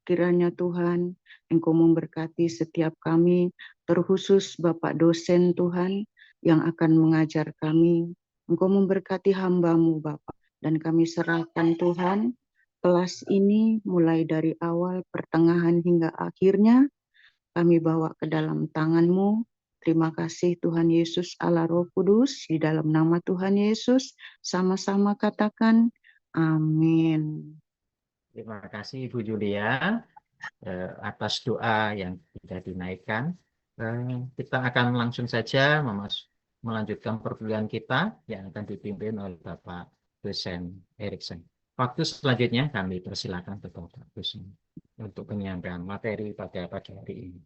Kiranya Tuhan, Engkau memberkati setiap kami, terkhusus Bapak dosen Tuhan yang akan mengajar kami. Engkau memberkati hamba-Mu Bapak, dan kami serahkan Tuhan kelas ini mulai dari awal, pertengahan hingga akhirnya, kami bawa ke dalam tangan-Mu. Terima kasih Tuhan Yesus Allah Roh Kudus, di dalam nama Tuhan Yesus, sama-sama katakan amin. Terima kasih Ibu Julia atas doa yang sudah dinaikkan. Kita akan langsung saja melanjutkan perkuliahan kita yang akan dipimpin oleh Bapak dosen Erikson. Waktu selanjutnya kami persilakan Bapak dosen untuk penyampaian materi pada pagi hari ini.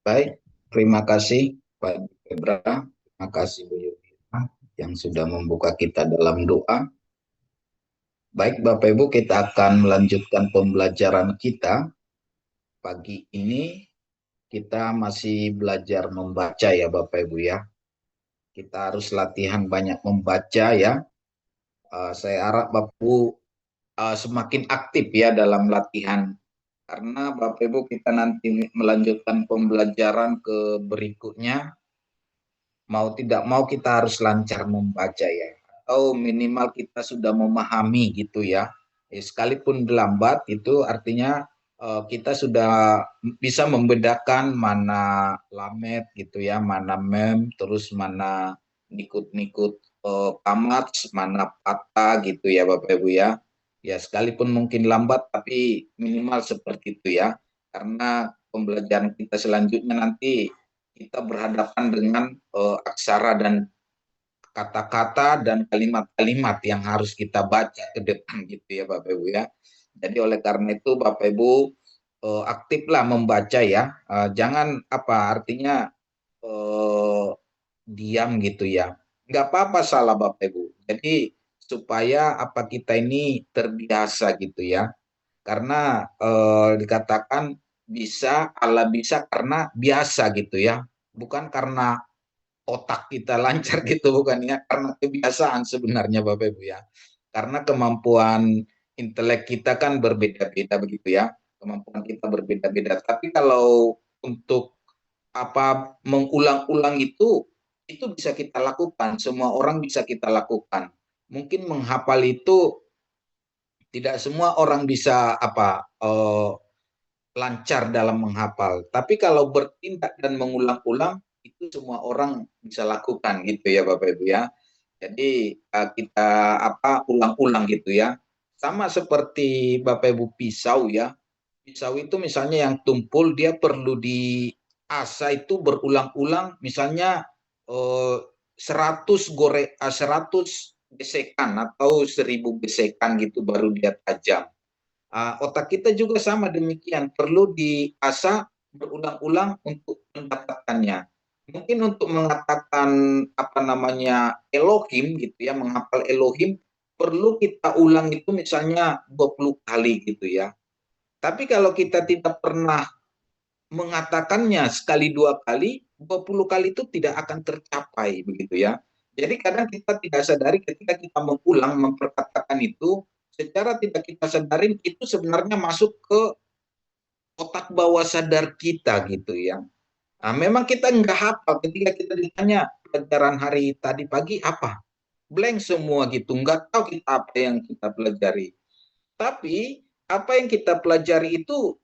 Baik, terima kasih Pak Debra, terima kasih Bu Yudhita yang sudah membuka kita dalam doa. Baik Bapak Ibu, kita akan melanjutkan pembelajaran kita. Pagi ini kita masih belajar membaca ya Bapak Ibu ya. Kita harus latihan banyak membaca ya. Saya harap Bapak Ibu semakin aktif ya dalam latihan. Karena Bapak Ibu kita nanti melanjutkan pembelajaran ke berikutnya. Mau tidak mau kita harus lancar membaca ya. Atau minimal kita sudah memahami gitu ya. Sekalipun lambat itu artinya kita sudah bisa membedakan mana lamet gitu ya, mana mem, terus mana nikut-nikut kamat, mana patah gitu ya Bapak Ibu ya. Ya sekalipun mungkin lambat tapi minimal seperti itu ya. Karena pembelajaran kita selanjutnya nanti kita berhadapan dengan aksara dan kata-kata dan kalimat-kalimat yang harus kita baca ke depan gitu ya Bapak Ibu ya. Jadi oleh karena itu Bapak Ibu aktiflah membaca ya. Jangan artinya diam gitu ya. Nggak apa-apa salah Bapak Ibu. Jadi supaya kita ini terbiasa gitu ya. Karena dikatakan Allah bisa karena biasa gitu ya. Bukan karena otak kita lancar gitu, bukan ya, karena kebiasaan sebenarnya Bapak Ibu ya. Karena kemampuan intelek kita kan berbeda-beda begitu ya. Kemampuan kita berbeda-beda. Tapi kalau untuk mengulang-ulang itu bisa kita lakukan. Semua orang bisa kita lakukan. Mungkin menghafal itu tidak semua orang bisa lancar dalam menghafal. Tapi kalau bertindak dan mengulang-ulang itu semua orang bisa lakukan gitu ya Bapak Ibu ya. Jadi kita ulang-ulang gitu ya. Sama seperti Bapak Ibu pisau ya. Pisau itu misalnya yang tumpul dia perlu diasah itu berulang-ulang, misalnya 100 gesekan atau 1000 gesekan gitu baru dia tajam. Otak kita juga sama demikian, perlu diasah berulang-ulang untuk mendapatkannya. Mungkin untuk mengatakan Elohim gitu ya, menghafal Elohim perlu kita ulang itu misalnya 20 kali gitu ya. Tapi kalau kita tidak pernah mengatakannya sekali 2 kali, 20 kali itu tidak akan tercapai begitu ya. Jadi kadang kita tidak sadari ketika kita mengulang memperkatakan itu, secara tidak kita sadarin itu sebenarnya masuk ke otak bawah sadar kita gitu ya. Memang kita nggak hafal ketika kita ditanya pelajaran hari tadi pagi apa, blank semua gitu, nggak tahu kita apa yang kita pelajari. Tapi apa yang kita pelajari itu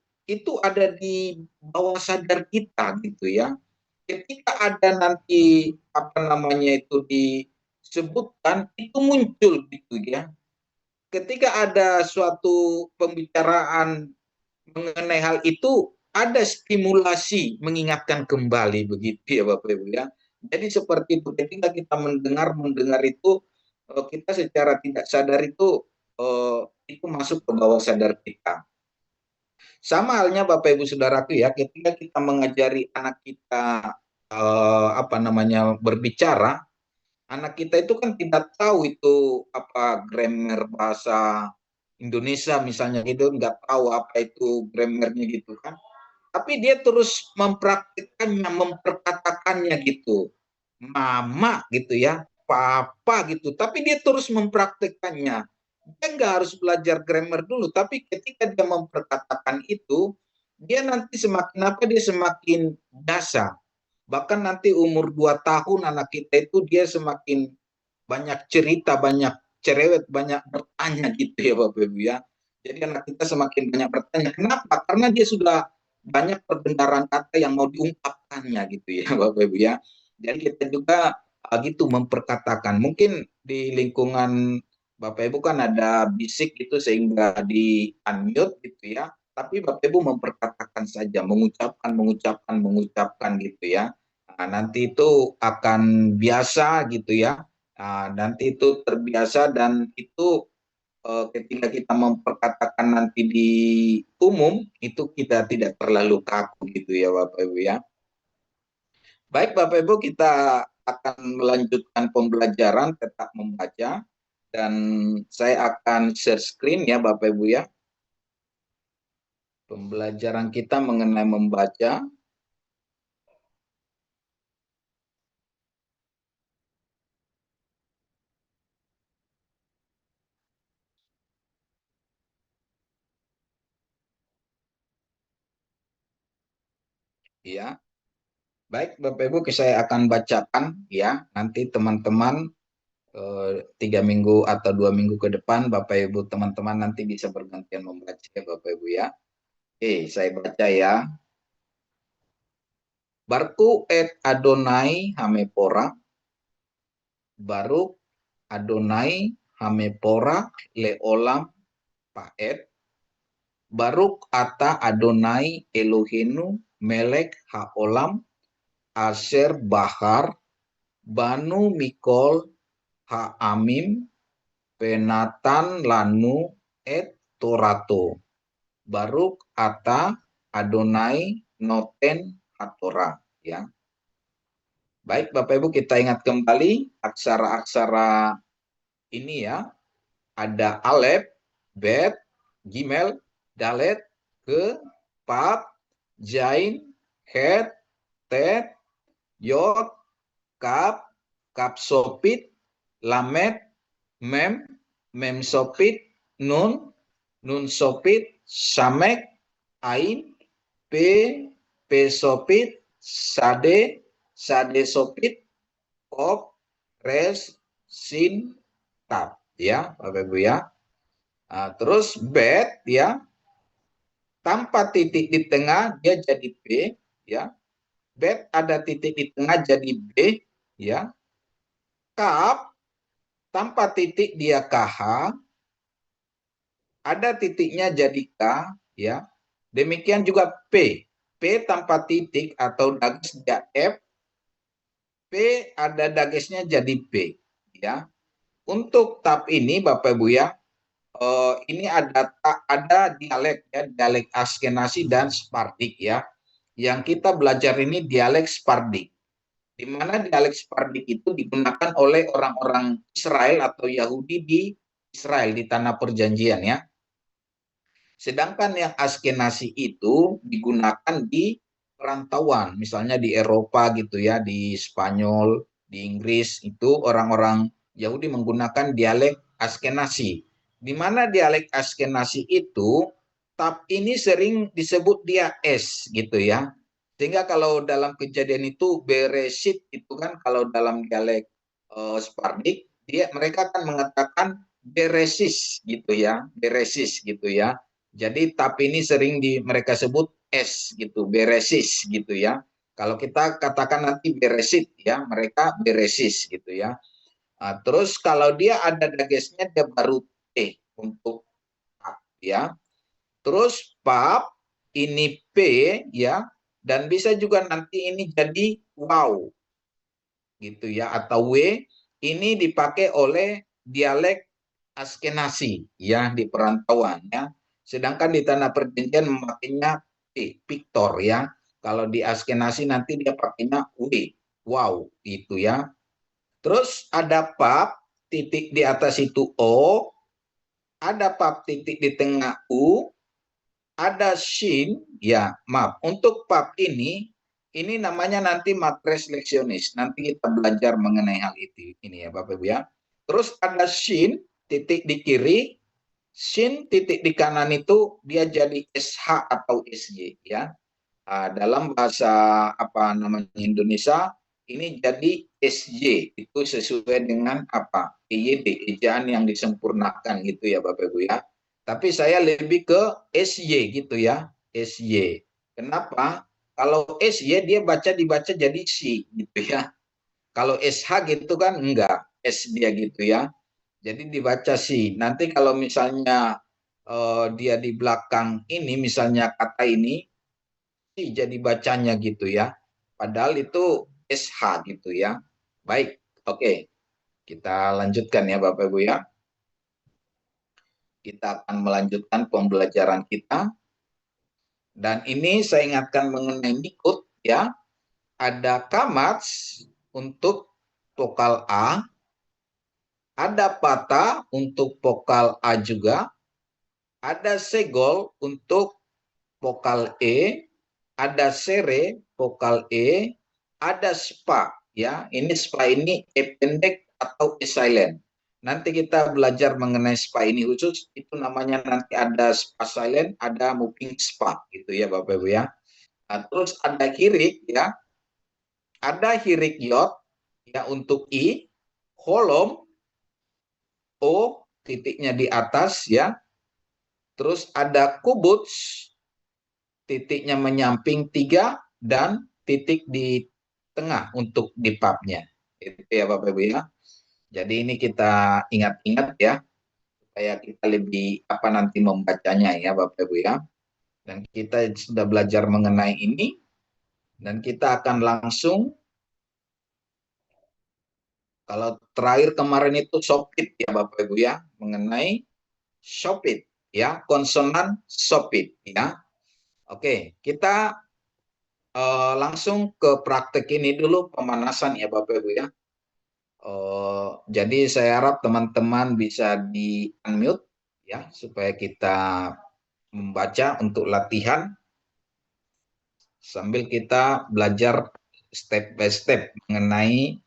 ada di bawah sadar kita gitu ya. Ketika ada nanti itu disebutkan, itu muncul gitu ya. Ketika ada suatu pembicaraan mengenai hal itu, ada stimulasi mengingatkan kembali begitu ya Bapak Ibu ya. Jadi seperti itu, ketika kita mendengar itu kita secara tidak sadar itu masuk ke bawah sadar kita. Sama halnya Bapak Ibu Saudaraku ya, ketika kita mengajari anak kita berbicara, anak kita itu kan tidak tahu itu grammar bahasa Indonesia misalnya gitu, nggak tahu apa itu grammarnya gitu kan. Tapi dia terus mempraktikkannya, memperkatakannya gitu. Mama gitu ya, papa gitu. Tapi dia terus mempraktikkannya. dia nggak harus belajar grammar dulu, tapi ketika dia memperkatakan itu, dia nanti semakin apa, dia semakin biasa. Bahkan nanti umur 2 tahun anak kita itu dia semakin banyak cerita, banyak cerewet, banyak bertanya gitu ya Bapak Ibu ya. Jadi anak kita semakin banyak bertanya. Kenapa? Karena dia sudah banyak perbendaharaan kata yang mau diungkapkannya gitu ya Bapak Ibu ya. Jadi kita juga gitu memperkatakan. Mungkin di lingkungan Bapak Ibu kan ada bisik itu sehingga di unmute gitu ya. Tapi Bapak Ibu memperkatakan saja, mengucapkan gitu ya. Nah, nanti itu akan biasa gitu ya. Nah, nanti itu terbiasa dan itu ketika kita memperkatakan nanti di umum itu kita tidak terlalu kaku gitu ya Bapak Ibu ya. Baik Bapak Ibu, kita akan melanjutkan pembelajaran tetap membaca dan saya akan share screen ya Bapak Ibu ya. Pembelajaran kita mengenai membaca. Ya. Baik Bapak Ibu, saya akan bacakan ya. Nanti teman-teman 3 minggu atau 2 minggu ke depan Bapak Ibu teman-teman nanti bisa bergantian membaca ya Bapak Ibu ya. Oke, saya baca ya. Barku et Adonai hamepora, Baruk Adonai hamepora leolam paet, Baruk ata Adonai Elohenu melek haolam, Asher bahar, Banu mikol ha'amim, penatan lanu et torato. Baruk ata Adonai noten hatora ya. Baik Bapak Ibu, kita ingat kembali aksara-aksara ini ya. Ada alef, bet, gimel, dalet, ke, pap, jain, het, tet, yod, kap, kap sopit, lamet, mem, mem sopit, nun, nun sopit, samek, ain, p sopit, sade, sade sopit, kop, res, sin, tap ya Bapak Ibu ya. Nah, terus bet ya, tanpa titik di tengah dia jadi b ya. Bet ada titik di tengah jadi b ya. Kap tanpa titik dia kh, ada titiknya jadi k ya. Demikian juga p. P tanpa titik atau dages dia f, p ada dagesnya jadi p ya. Untuk tap ini Bapak Ibu ya, ini ada dialek ya, dialek Askenazi dan Sephardic ya. Yang kita belajar ini dialek Sephardic. Di mana dialek Sephardic itu digunakan oleh orang-orang Israel atau Yahudi di Israel di tanah perjanjian ya. Sedangkan yang Askenazi itu digunakan di perantauan, misalnya di Eropa gitu ya, di Spanyol, di Inggris itu orang-orang Yahudi menggunakan dialek Askenazi. Di mana dialek Askenazi itu tap ini sering disebut dia S gitu ya. Sehingga kalau dalam kejadian itu Bereshit itu kan kalau dalam dialek Sephardic mereka akan mengatakan Beresis gitu ya, Beresis gitu ya. Jadi tap ini sering mereka sebut S gitu, beresis gitu ya. Kalau kita katakan nanti beresit ya, mereka beresis gitu ya. Nah, terus kalau dia ada dagesnya dia baru T untuk pap ya. Terus pap ini P ya, dan bisa juga nanti ini jadi wow gitu ya, atau W ini dipakai oleh dialek Askenazi ya di perantauan ya. Sedangkan di tanah perjanjian memakainya Victor ya. Kalau di Askenazi nanti dia pakainya W. Wow, itu ya. Terus ada pap, titik di atas itu O, ada pap titik di tengah U, ada shin, ya maaf. Untuk pap ini namanya nanti matres leksionis. Nanti kita belajar mengenai hal itu ini ya Bapak Ibu ya. Terus ada shin, titik di kiri, Shin titik di kanan itu dia jadi SH atau SY ya. Dalam bahasa apa namanya Indonesia ini jadi SY, itu sesuai dengan apa? EYD, ejaan yang disempurnakan gitu ya Bapak Ibu ya. Tapi saya lebih ke SY gitu ya, SY. Kenapa? Kalau SY dia dibaca jadi si gitu ya. Kalau SH gitu kan enggak, S dia gitu ya. Jadi dibaca si. Nanti kalau misalnya dia di belakang ini, misalnya kata ini, si jadi bacanya gitu ya. Padahal itu SH gitu ya. Baik, oke. Kita lanjutkan ya Bapak Ibu ya. Kita akan melanjutkan pembelajaran kita. Dan ini saya ingatkan mengenai nikut ya. Ada kamats untuk vokal A, ada patah untuk vokal A juga, ada segol untuk vokal E, ada sere vokal E, ada spa ya. Ini spa ini E pendek atau E silent. Nanti kita belajar mengenai spa ini khusus, itu namanya nanti ada spa silent, ada moving spa gitu ya Bapak Ibu ya. Nah, terus ada hirik ya. Ada hirik yot ya untuk I, holom O titiknya di atas ya. Terus ada kubuts titiknya menyamping 3 dan titik di tengah untuk di pubnya. Itu ya Bapak Ibu ya. Jadi ini kita ingat-ingat ya supaya kita lebih apa nanti membacanya ya Bapak Ibu ya. Dan kita sudah belajar mengenai ini dan kita akan langsung, kalau terakhir kemarin itu sopit ya Bapak Ibu ya, mengenai sopit ya, konsonan sopit ya. Oke, kita langsung ke praktek ini dulu, pemanasan ya Bapak Ibu ya. Jadi saya harap teman-teman bisa di unmute ya supaya kita membaca untuk latihan sambil kita belajar step by step mengenai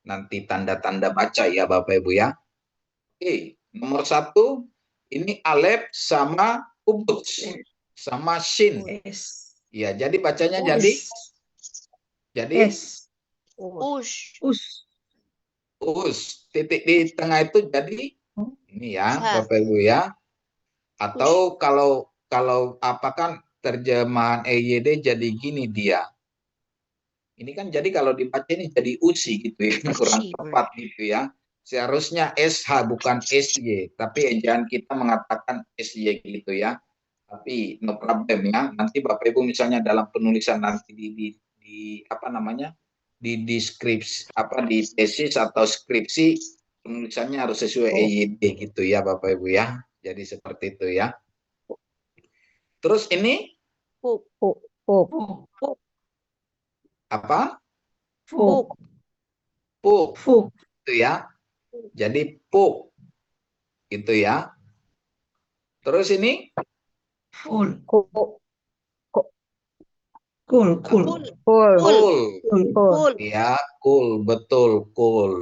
nanti tanda-tanda baca ya Bapak Ibu ya. Oke, nomor 1 ini alef sama ubud sama shin. Ya, jadi bacanya jadi us. Titik di tengah itu jadi ini ya Bapak Ibu ya. Atau kalau apa kan terjemahan EYD jadi gini dia. Ini kan jadi kalau dibaca ini jadi usi gitu ya, kurang tepat gitu ya. Seharusnya SH bukan SY, tapi ejaan kita mengatakan SY gitu ya. Tapi no problem ya. Nanti Bapak Ibu misalnya dalam penulisan nanti di apa namanya? Di deskripsi apa di tesis atau skripsi penulisannya harus sesuai EYD gitu ya Bapak Ibu ya. Jadi seperti itu ya. Terus ini apa? Puk itu ya. Jadi puk gitu ya. Terus ini Cool. ya, cool, betul, cool.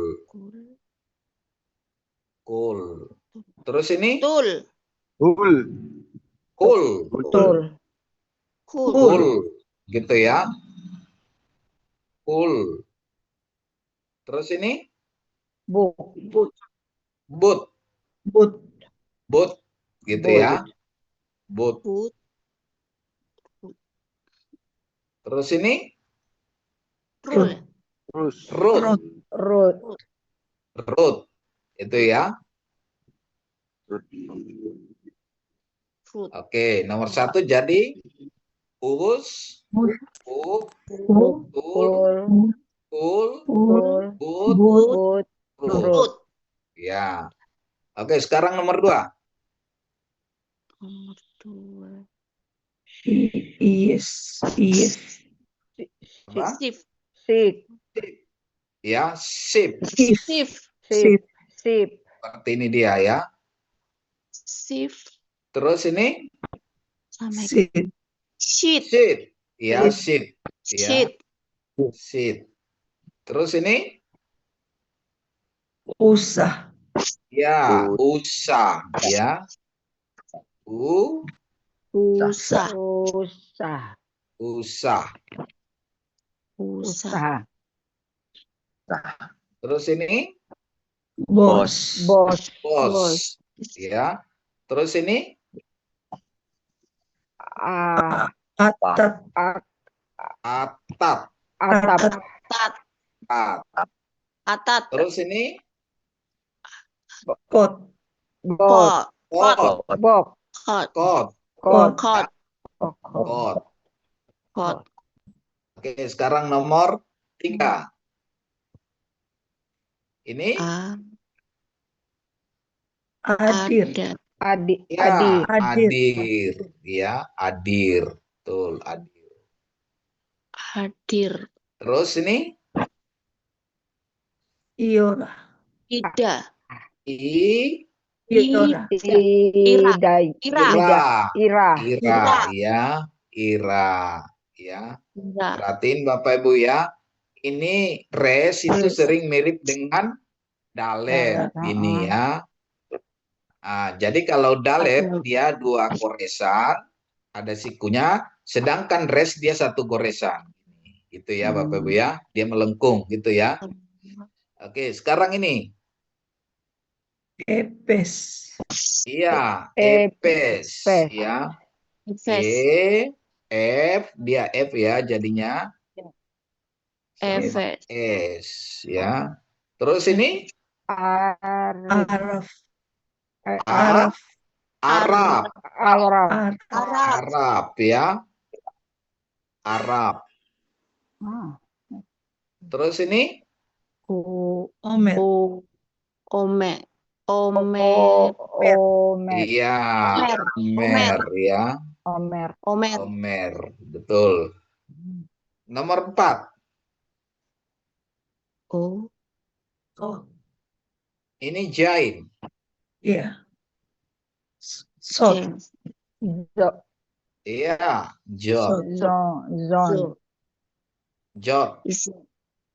Terus ini cool gitu ya. Cool. Terus ini boot gitu ya. Boot. Terus ini root itu ya. Oke, nomor 1 jadi us, boot. Ya. Oke, sekarang nomor 2. Ya, sip. Seperti ini dia ya. Terus ini sheet. Ya, sheet. Ya. Sheet. Terus ini Ya, usah. Ya. Usah. Usah. Usah. Usah. Terus ini Bos. Bos. bos. Ya. Terus ini Ah, Atap. atap. atap. Tat. Atap. Atat. Terus ini Kot. Bot. Pot. kot. Bok. Kot. Kot. Kot. Kot. Kot. Kot. Oke, sekarang nomor 3. Ini Hadir. Adi. ya, Adi. hadir. Ya, hadir. Betul, hadir. Hadir. Terus ini Iora. Ida. i Iora. Ida. Ira. Ira. ira ya, ira ya. Ira. Perhatiin Bapak Ibu ya. Ini res itu sering mirip dengan dalet ini ya. Nah, jadi kalau dalet dia 2 goresan, ada sikunya, sedangkan res dia 1 goresan. Gitu ya Bapak Ibu ya. Dia melengkung gitu ya. Oke, sekarang ini. Epes. Iya, Epes. ya. Efes. F, dia F ya jadinya. Efes. S ya. Terus ini Arif. Araf. Arab. Arab. Arab. Arab ya. Arab. Terus ini Omer. Ome. iya, Omer ya. Omer. Omer, betul. Nomor 4. Oh. Ini Jain. Iya. Sot. Iya, Jot. Zon. Jot.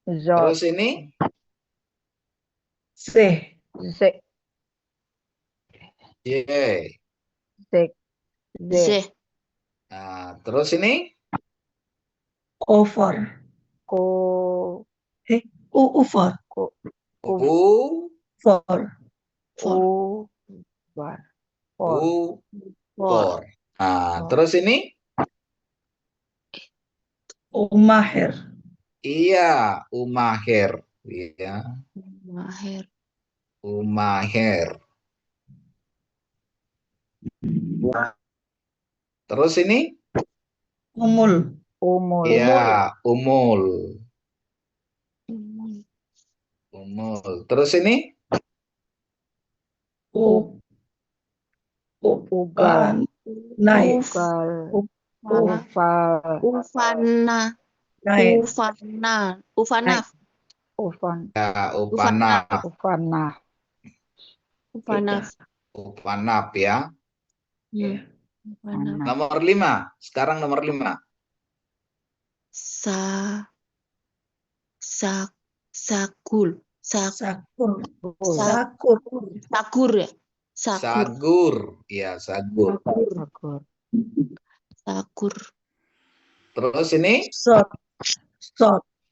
Zon. Terus ini Se. Z. J. Z. Nah, terus ini Over. Ko. Ufor. U. For. U. For. Nah, terus ini Umaher. iya, Umaher. Iya, Mahir. Umaher. Terus ini Umul. iya, Umul. Umul. Terus ini Ugal. Naik. Ufal. Ufana. Naik. Ufana. ya, Upanap. Upanap ya. Ufana. Nomor 5. Sekarang nomor 5. Sakul. Sakur. Sakur ya. Sagur. Ya, sagur. Sakur. Terus ini Sot.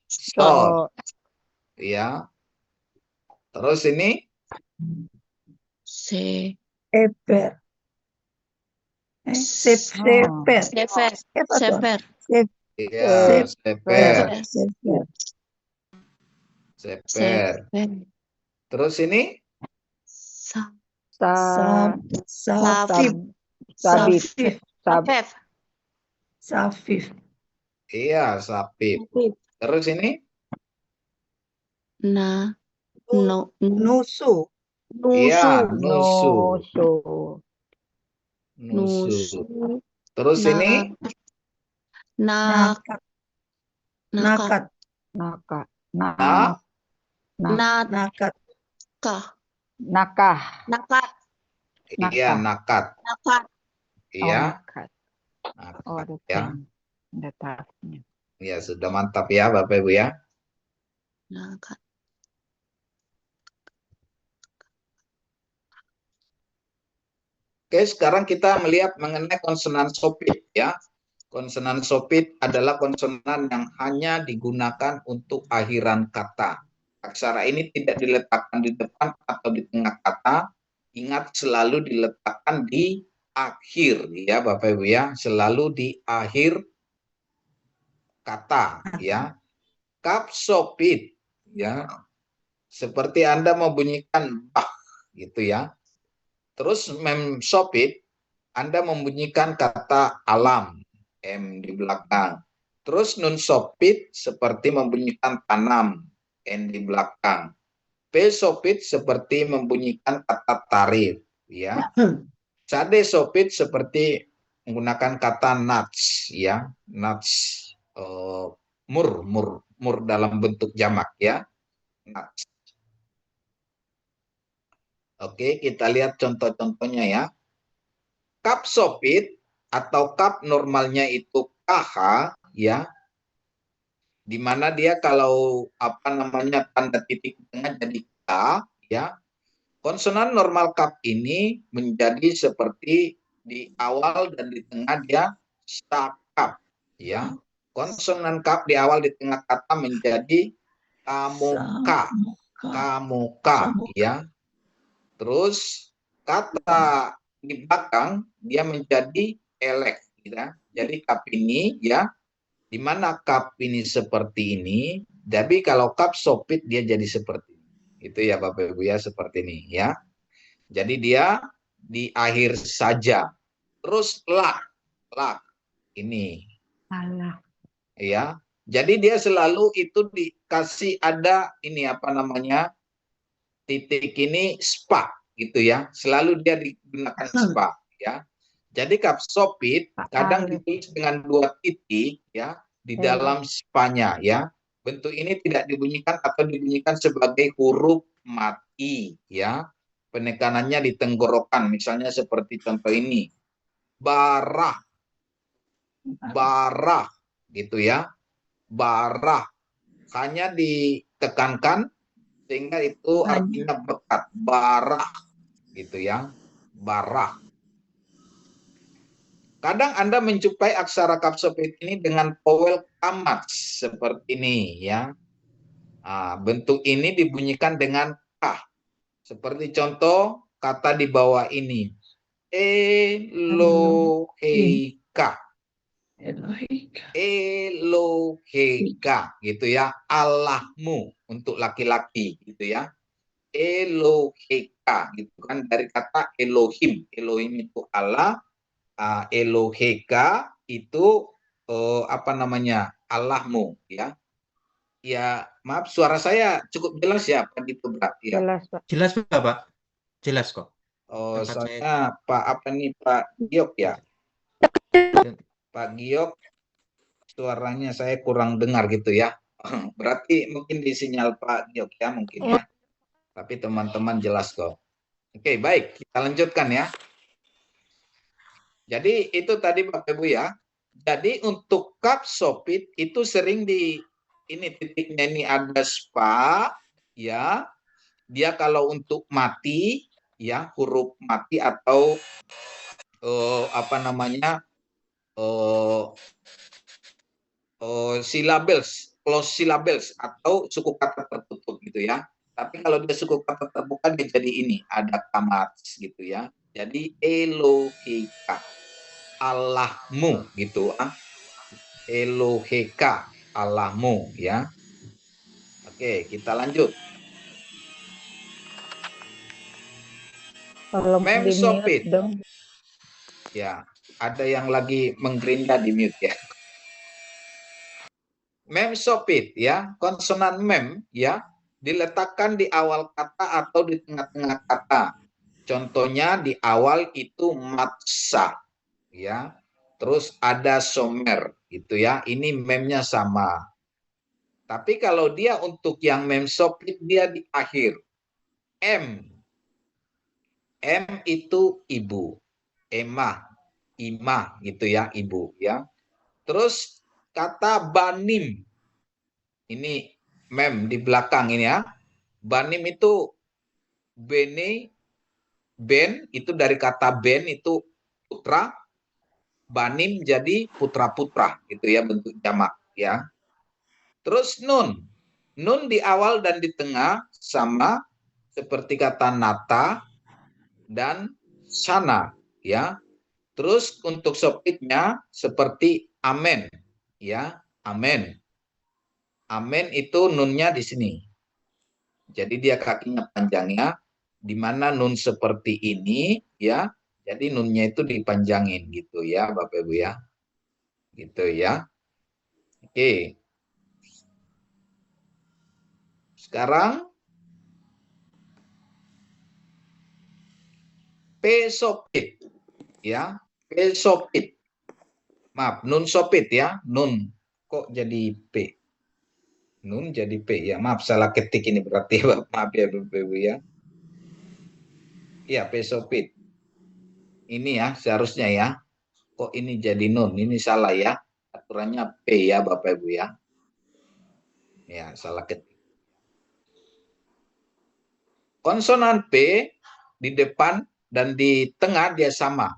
Sot. Ya. Terus ini Eper. Seper. Sefer. ya, seper. Seper. Terus ini Safif. iya, sapip. Terus ini Nusu. iya, nusu. Terus ini Nakat. Nakat. iya, nakat. Iya. Ya. Ya, sudah mantap ya Bapak Ibu ya. Nakat. Oke, sekarang kita melihat mengenai konsonan sopit ya. Konsonan sopit adalah konsonan yang hanya digunakan untuk akhiran kata. Aksara ini tidak diletakkan di depan atau di tengah kata. Ingat, selalu diletakkan di akhir ya Bapak Ibu ya, selalu di akhir kata ya. Kap sopit ya, seperti Anda membunyikan bah gitu ya. Terus mem sopit, Anda membunyikan kata alam, M di belakang. Terus nun sopit seperti membunyikan tanam, N di belakang. P sopit seperti membunyikan kata tarif, ya. Sade sopit seperti menggunakan kata nuts, ya, nuts, mur dalam bentuk jamak, ya, nuts. Oke, kita lihat contoh-contohnya ya. Kap sopit atau kap normalnya itu KH, ya, di mana dia kalau apa namanya tanda titik tengah jadi K, ya. Konsonan normal kap ini menjadi seperti di awal dan di tengah dia sakap, ya. Konsonan kap di awal di tengah kata menjadi kamuka, kamuka, ya. Terus kata di belakang dia menjadi elek, ya. Jadi kap ini ya, di mana kap ini seperti ini, tapi kalau kap sopit dia jadi seperti ini. Itu ya Bapak Ibu ya, seperti ini ya. Jadi dia di akhir saja. Terus lak ini. Allah. Ya. Jadi dia selalu itu dikasih ada ini apa namanya? Titik ini spa gitu ya. Selalu dia digunakan spa ya. Jadi kap sopit kadang ditulis dengan 2 titik ya di dalam spanya ya. Bentuk ini tidak dibunyikan atau dibunyikan sebagai huruf mati ya. Penekanannya di tenggorokan, misalnya seperti contoh ini. Barah. Barah gitu ya. Barah. Hanya ditekankan sehingga itu artinya berkat. Barah gitu ya. Barah. Kadang Anda menjumpai aksara kap sopit ini dengan vowel kamat seperti ini ya. Nah, bentuk ini dibunyikan dengan K. Seperti contoh kata di bawah ini. Eloheka. Eloheka gitu ya. Allahmu untuk laki-laki gitu ya. Eloheka gitu kan, dari kata Elohim. Elohim itu Allah. Eloheka itu apa namanya, Allahmu ya. Ya maaf, suara saya cukup jelas ya Pak gitu Pak ya. Jelas, Pak. Jelas Pak, jelas kok. Oh, Tempat soalnya Pak apa nih Pak Giok ya. Pak Giok suaranya saya kurang dengar gitu ya. Berarti mungkin di sinyal Pak Giok ya mungkin ya. Tapi teman-teman jelas kok. Oke, baik, kita lanjutkan ya. Jadi itu tadi Bapak Ibu ya. Jadi untuk kap sopit itu sering di ini titiknya ini ada spa ya. Dia kalau untuk mati ya, huruf mati atau apa namanya? Syllables, close syllables atau suku kata tertutup gitu ya. Tapi kalau dia suku kata terbuka dia jadi ini, ada kamat gitu ya. Jadi Eloheka, Allahmu gitu ah. Eloheka, Allahmu ya. Oke, kita lanjut. Mem sopit. Ya, ada yang lagi menggerinda di mute ya. Mem sopit ya, konsonan mem ya, diletakkan di awal kata atau di tengah-tengah kata. Contohnya di awal itu matsa ya. Terus ada somer gitu ya. Ini memnya sama. Tapi kalau dia untuk yang mem sopit dia di akhir. M. M itu ibu. Emah, imah gitu ya, ibu ya. Terus kata banim. Ini mem di belakang ini ya. Banim itu bene Ben itu dari kata ben itu putra, banim jadi putra-putra gitu ya, bentuk jamak ya. Terus nun. Nun di awal dan di tengah sama seperti kata nata dan sana ya. Terus untuk sopitnya seperti amen ya, amen. Amen itu nunnya di sini. Jadi dia kakinya panjangnya, di mana nun seperti ini ya. Jadi nunnya itu dipanjangin gitu ya, Bapak Ibu ya. Gitu ya. Oke. Sekarang P sopit ya. P sopit. Maaf, nun sopit ya. Nun kok jadi P? Nun jadi P ya. Maaf salah ketik ini berarti. Maaf ya Bapak Ibu ya. Iya, P sopit. Ini ya seharusnya ya. Kok ini jadi nun? Ini salah ya. Aturannya P ya Bapak Ibu ya. Ya, salah ketik. Konsonan P di depan dan di tengah dia sama.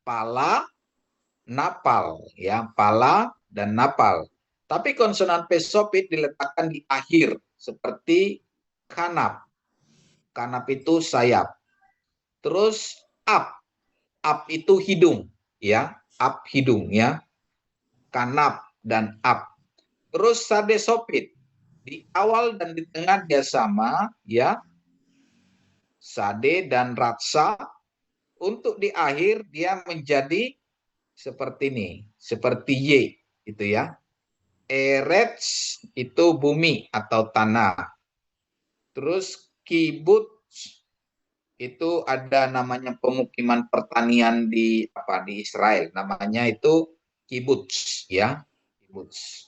Pala, napal ya, pala dan napal. Tapi konsonan P sopit diletakkan di akhir seperti kanap. Kanap itu sayap. Terus up itu hidung ya, up hidung ya. Kanap dan up. Terus sade sopit di awal dan di tengah dia sama ya. Sade dan ratsa. Untuk di akhir dia menjadi seperti ini, seperti Y itu ya. Eretz itu bumi atau tanah. Terus kibbutz itu ada namanya pemukiman pertanian di Israel, namanya itu kibbutz ya, kibbutz.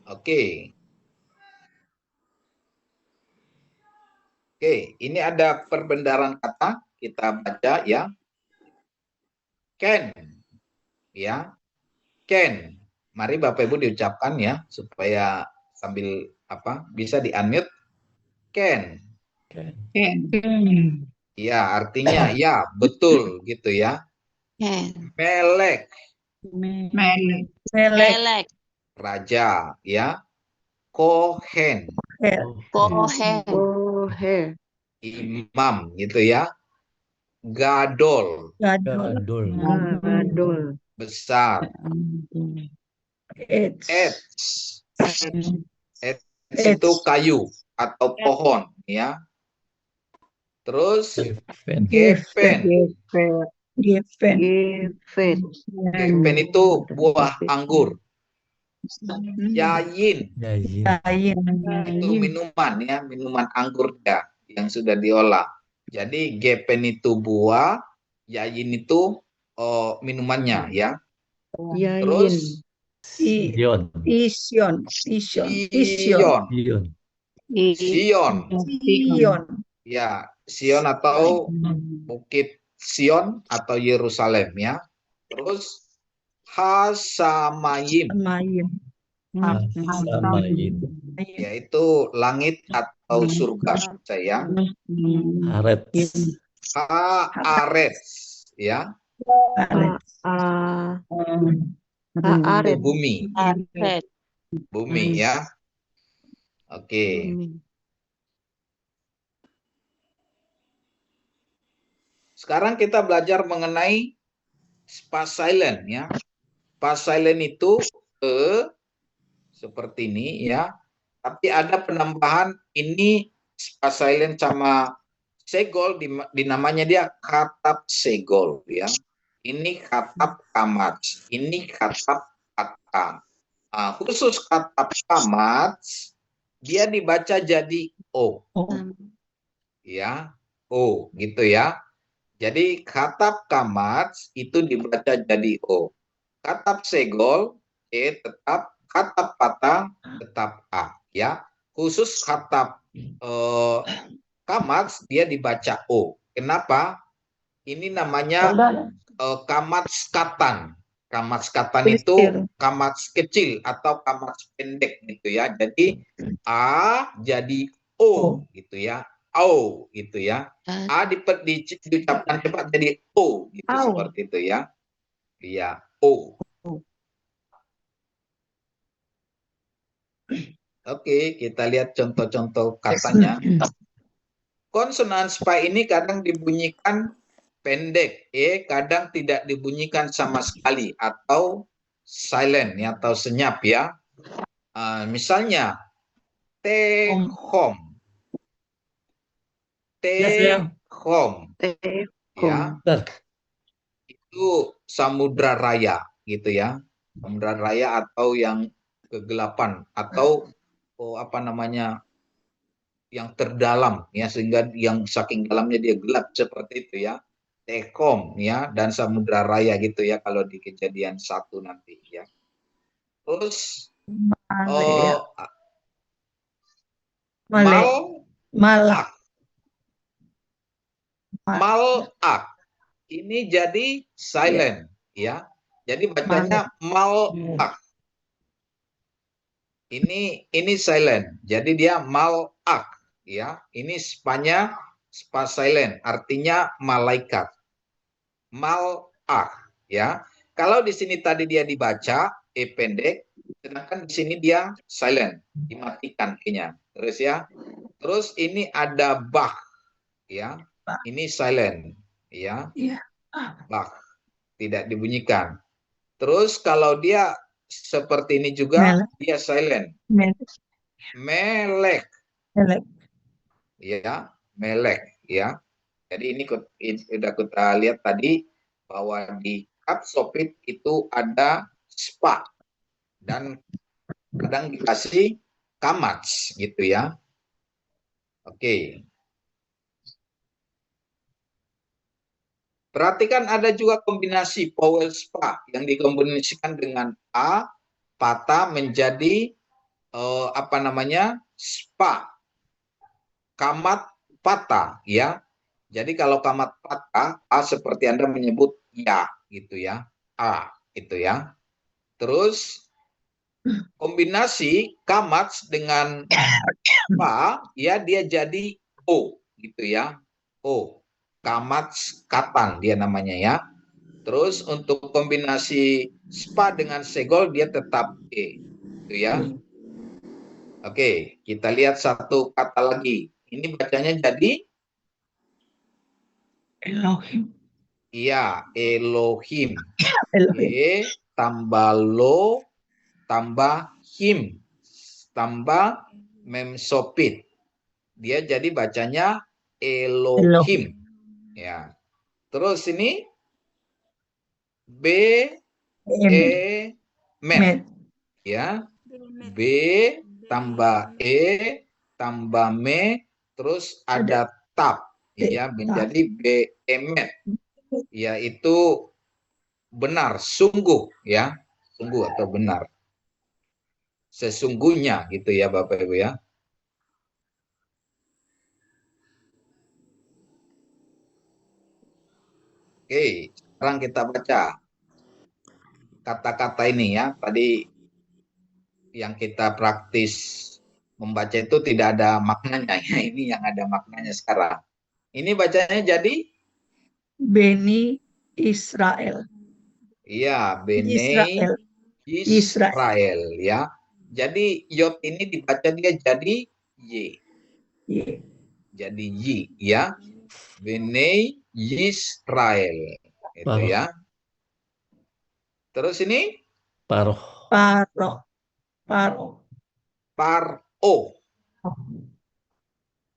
Oke. Oke, ini ada perbendaharaan kata, kita baca ya. Ken, ya, Ken. Mari Bapak Ibu diucapkan ya, supaya sambil bisa di-unmute. Ken. Ya, artinya ya, betul gitu ya. Melek. Melek. Raja, ya. Kohen. Kohen. Imam gitu ya. Gadol. Gadol. Besar. Etz. Etz itu kayu atau pohon ya. Terus gefen. Gefen itu buah anggur. Yayin. Itu minuman ya, minuman anggur ya yang sudah diolah. Jadi gefen itu buah, yayin itu minumannya ya. Terus Sion. Ya, Sion atau Bukit Sion atau Yerusalem ya. Terus Hasamayim. Yaitu langit atau surga saya. Haaretz ya. Itu bumi. Bumi ya. Oke. Sekarang kita belajar mengenai past silent ya. Past silent itu seperti ini ya. Tapi ada penambahan ini past silent sama segol di namanya dia katap segol ya. Ini katap kamat. Ini katap kata. Khusus katap kamat dia dibaca jadi O. Ya, O gitu ya. Jadi katap kamat itu dibaca jadi O. Katap segol tetap, katap patah tetap A ya. Khusus katap kamat dia dibaca O. Kenapa? Ini namanya kamat skatan. Kamat skatan itu kamat kecil atau kamat pendek gitu ya. Jadi A jadi O gitu ya. au gitu ya. A diucapkan cepat jadi o gitu Au. seperti itu ya. Iya, o. Oke, kita lihat contoh-contoh katanya. Konsonan spa ini kadang dibunyikan pendek, kadang tidak dibunyikan sama sekali atau silent ya, atau senyap ya. Misalnya home, home ya, itu samudra raya gitu ya. Samudra raya atau yang kegelapan atau apa namanya, yang terdalam ya, sehingga yang saking dalamnya dia gelap seperti itu ya. Tekom ya, dan samudra raya gitu ya kalau di Kejadian 1 nanti ya. Terus malak ini jadi silent ya. Jadi bacanya malak. Ini silent. Jadi dia malak ya. Ini spanya spa silent, artinya malaikat. Malak ya. Kalau di sini tadi dia dibaca pendek, sedangkan di sini dia silent, dimatikan kayaknya. Terus ya. Terus ini ada bah ya. Ini silent ya. Bah tidak dibunyikan. Terus kalau dia seperti ini juga dia silent. Melek. Ya, melek ya. Jadi ini sudah kita lihat tadi bahwa di Kapsopit itu ada spa dan kadang dikasih kamats gitu ya. Oke. Perhatikan ada juga kombinasi vowel spa yang dikombinasikan dengan a patah menjadi apa namanya, spa. Kamat patah ya. Jadi kalau kamat patah, a seperti Anda menyebut ya gitu ya. A gitu ya. Terus kombinasi kamat dengan pa ya, dia jadi o gitu ya. O. Kamat katan dia namanya ya. Terus untuk kombinasi spa dengan segol dia tetap e gitu ya. Oke, kita lihat satu kata lagi. Ini bacanya jadi Elohim. iya, Elohim. E tambah lo tambah him tambah memsopit. Dia jadi bacanya Elohim. Ya. Terus ini B E met ya. B tambah E tambah me terus ada tap ya, menjadi B emet, yaitu benar, sungguh ya, sungguh atau benar, sesungguhnya gitu ya Bapak Ibu ya. Oke, sekarang kita baca kata-kata ini ya. Tadi yang kita praktis membaca itu tidak ada maknanya ya. Ini yang ada maknanya sekarang. Ini bacanya jadi Beni Israel. iya, Bene Israel ya. Jadi yod ini dibaca dia jadi y. Jadi y ya. Bene Israel itu ya. Terus ini Paro.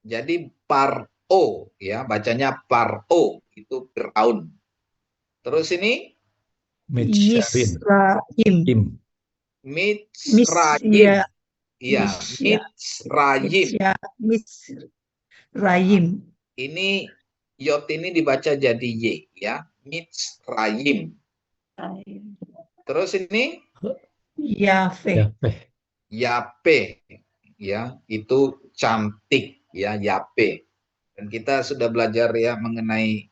Jadi Paro ya, bacanya Paro itu Firaun. Terus ini Misraim. Mitzrayim. Iya, Misrayim. Ini yot ini dibaca jadi y ya, Mitzrayim. Terus ini Yape ya, itu cantik ya, Yape. Dan kita sudah belajar ya mengenai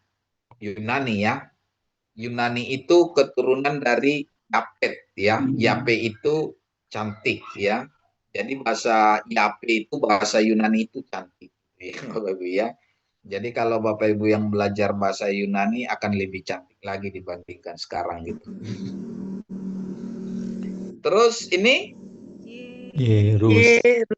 Yunani ya. Yunani itu keturunan dari Yapet ya. Yape itu cantik ya. Jadi bahasa Yape itu bahasa Yunani itu cantik Bapak Ibu ya. Jadi kalau Bapak Ibu yang belajar bahasa Yunani akan lebih cantik lagi dibandingkan sekarang gitu. Terus ini Yerusalem.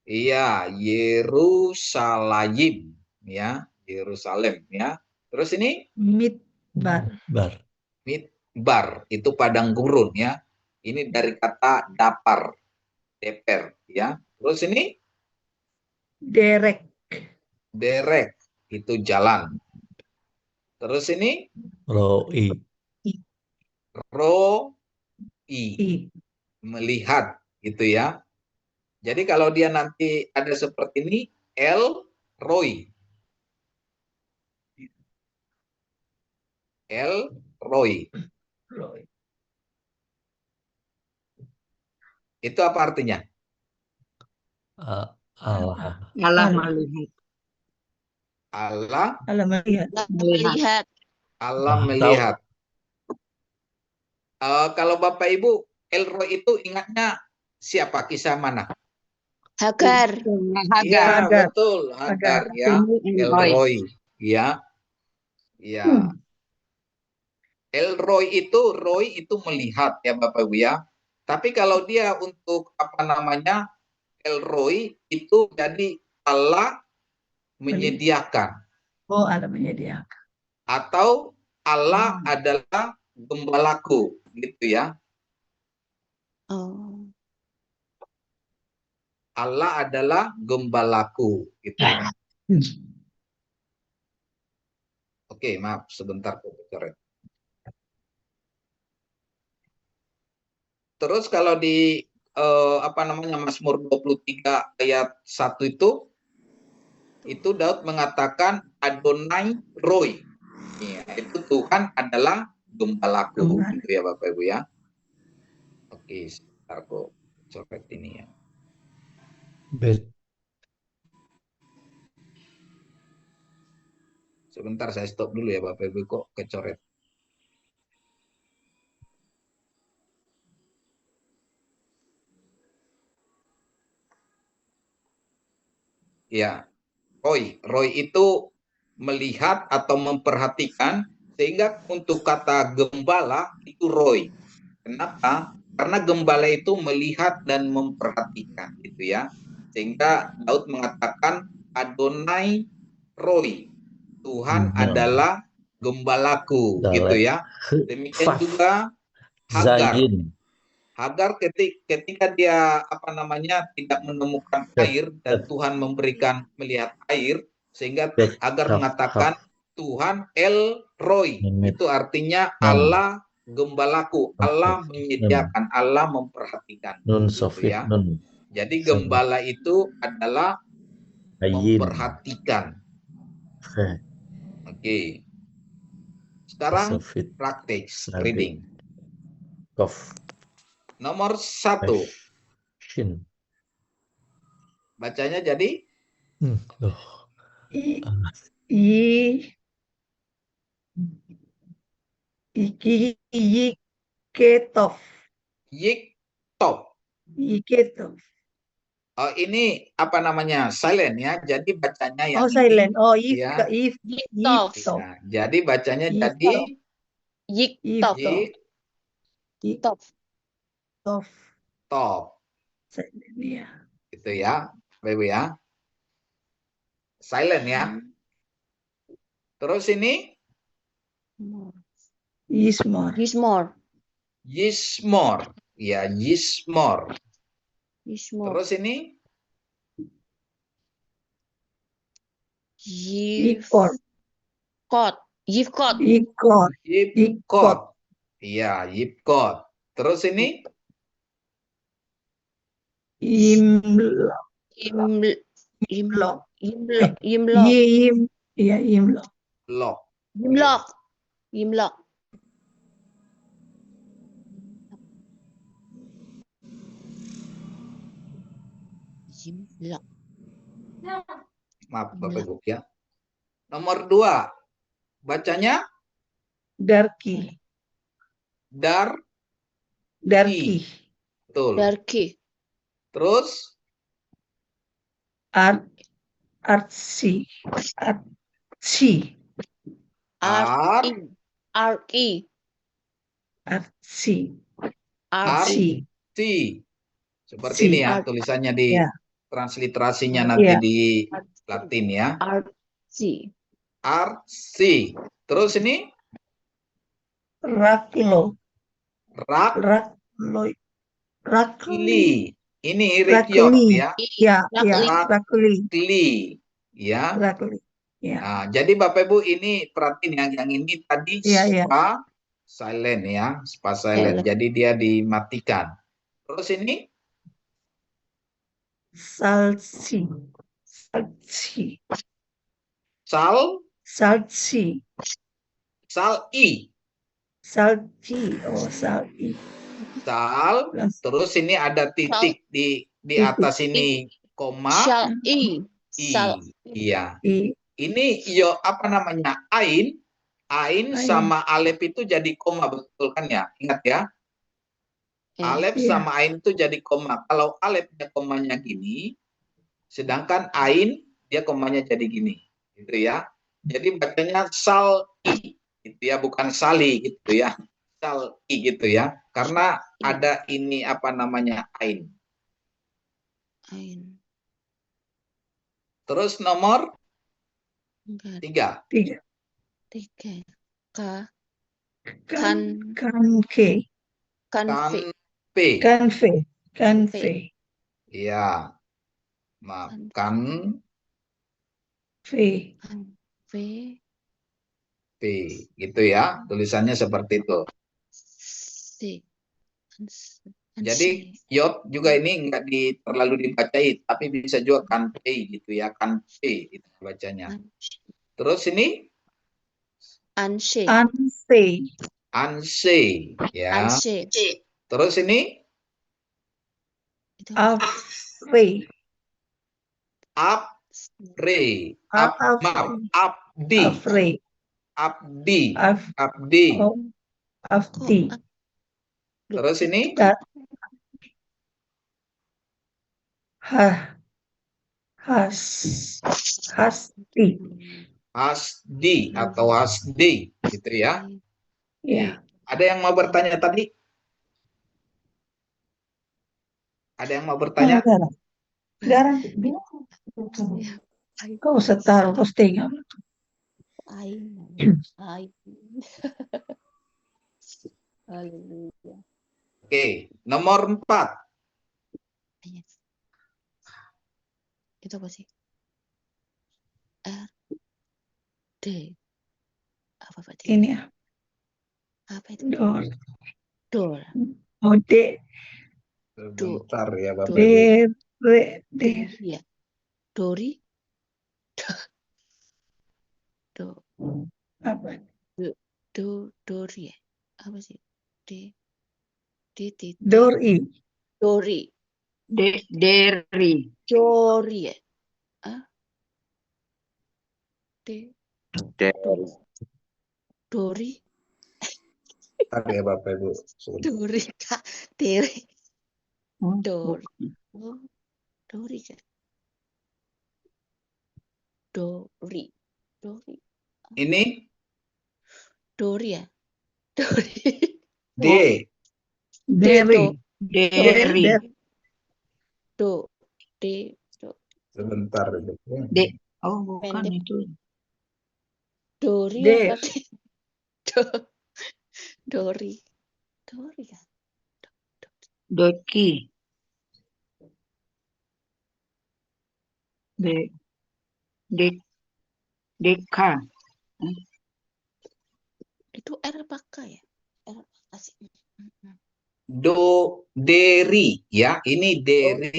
iya, Yerusalem ya, Yerusalem ya. Terus ini Midbar. midbar itu padang gurun ya. Ini dari kata dapar, deper ya. Terus ini Derek. derek itu jalan. Terus ini Roi. roi melihat gitu ya. Jadi kalau dia nanti ada seperti ini El Roy. El Roy. Itu apa artinya? Allah. Allah melihat. Allah Melihat. Allah Tahu. melihat. Kalau Bapak Ibu El Roy itu ingatnya siapa? Kisah mana? Hagar. Iya, Hagar. betul. Hagar Hagar. ya. El Roy ya. Ya. El Roy itu melihat ya Bapak Ibu ya. Tapi kalau dia untuk apa namanya El Roy itu jadi Allah menyediakan Oh, Allah menyediakan. atau Allah adalah gembalaku gitu ya. Oh. Allah adalah gembalaku gitu. Oke, maaf sebentar aku coret. Terus kalau di apa namanya Mazmur 23 ayat 1 itu Daud mengatakan Adonai Roy. Ya, itu Tuhan adalah gembalaku gitu ya Bapak Ibu ya. Oke, sebentar aku coret ini ya. Sebentar saya stop dulu ya Bapak Ibu kok kecoret. Ya, Roy itu melihat atau memperhatikan, sehingga untuk kata gembala itu Roy. Kenapa? Karena gembala itu melihat dan memperhatikan gitu ya. Sehingga Daud mengatakan Adonai Roy. Tuhan adalah gembalaku gitu ya. Demikian juga Hagar. Hagar ketika dia apa namanya tidak menemukan air dan Tuhan memberikan melihat air, sehingga Hagar mengatakan Tuhan El Roy, itu artinya Allah gembalaku, Allah menyediakan, Allah memperhatikan gitu ya. Jadi gembala itu adalah memperhatikan. Oke. Sekarang praktik reading. Nomor 1. Bacanya jadi Yiketov. Oh, ini apa namanya? Silent ya. Jadi bacanya yang silent. Oh, ya. Yiktov. Nah, jadi bacanya jadi Yiktov. Yiktov. Top. Silent ya. Itu ya, Ibu ya. Silent ya. Terus ini Yismor. Ya, Yismor. Terus ini Yifkot. Iya, Yipkot. Terus ini Imlok. maaf Bapak Ibu ya. Nomor 2. Bacanya Darki. Betul. Darki. Terus Art, artsy, artsy, Art, Arki. artsy, Arki. artsy. Seperti Si. ini ya Art- tulisannya di Ya. transliterasinya nanti Ya. di Latin ya. Artsy. Artsy. Terus ini Raklo, rakli. raklo, rakli, Ini rekyot rakli. ya. Ya, ya, Rakli. rakli, Ya. rakli. Ya. Nah, jadi Bapak Ibu ini perhatiin yang ini tadi Iya, iya. spa silent ya, spa silent. Silent. Jadi dia dimatikan. Terus ini Salsi, salsi, sal salsi, sal-i. salsi, oh salsi. Sal, terus ini ada titik di atas ini koma Shall I. i. Shall Iya. I, Ini yo apa namanya? Ain. Ain Ain. sama alef itu jadi koma, betul kan ya? Ingat ya. Alef Iya. sama ain itu jadi koma. Kalau alefnya komanya gini, sedangkan ain dia komanya jadi gini, gitu ya. Jadi bacanya sal-i, gitu ya, bukan sali, gitu ya. Sal-i gitu ya. Karena ada ini apa namanya ain. Ain. Terus nomor Enggak. 3. 3. Ka. Kan, Kan. kanke, Kanve. P. kanve, kanve, Iya. Maaf. Kan ve, Kanve. P. Gitu ya. Tulisannya seperti itu. Si. Jadi yod juga ini enggak terlalu dibacai, tapi bisa juga kan P gitu ya. Kan P itu bacanya. Terus ini Anse. anse, anse ya. Anse. Terus ini Itu afre, apre. Afre. Maaf, abdi. afre, Abdi. af, Abdi. oh, afti, Terus ini ha, has, hasti, hasdi atau hasdi gitu ya. ya, Ada yang mau bertanya tadi? Ada yang mau bertanya? garang, kau usah taruh postingan. Ain. Ain. Haleluya. Oke, nomor 4. Itu apa sih? R. D. Apa Pak? Ini ya, Apa itu? dor, Dor. ode, Sebentar ya Bapak Ibu. dere, der, Ya. Dori. Do. apa? Dori ya. Apa sih? D. D. Dori, Dori. Deri. Dori ya. Ah. D. Dori. Bentar ya Bapak Ibu. Dori. Kak. Deri. Oh, Dori. Oh. Dori kan. Dori. Dori. Ini Dori ya. Dori. D. deri, Deri. Do. D. Do. Sebentar. Oh, bukan Pendek. itu. Dori Der. apa? Dori. Dori kan. Doki. Deka. Itu R pakai ya? R asik. Deri ya. Ini deri.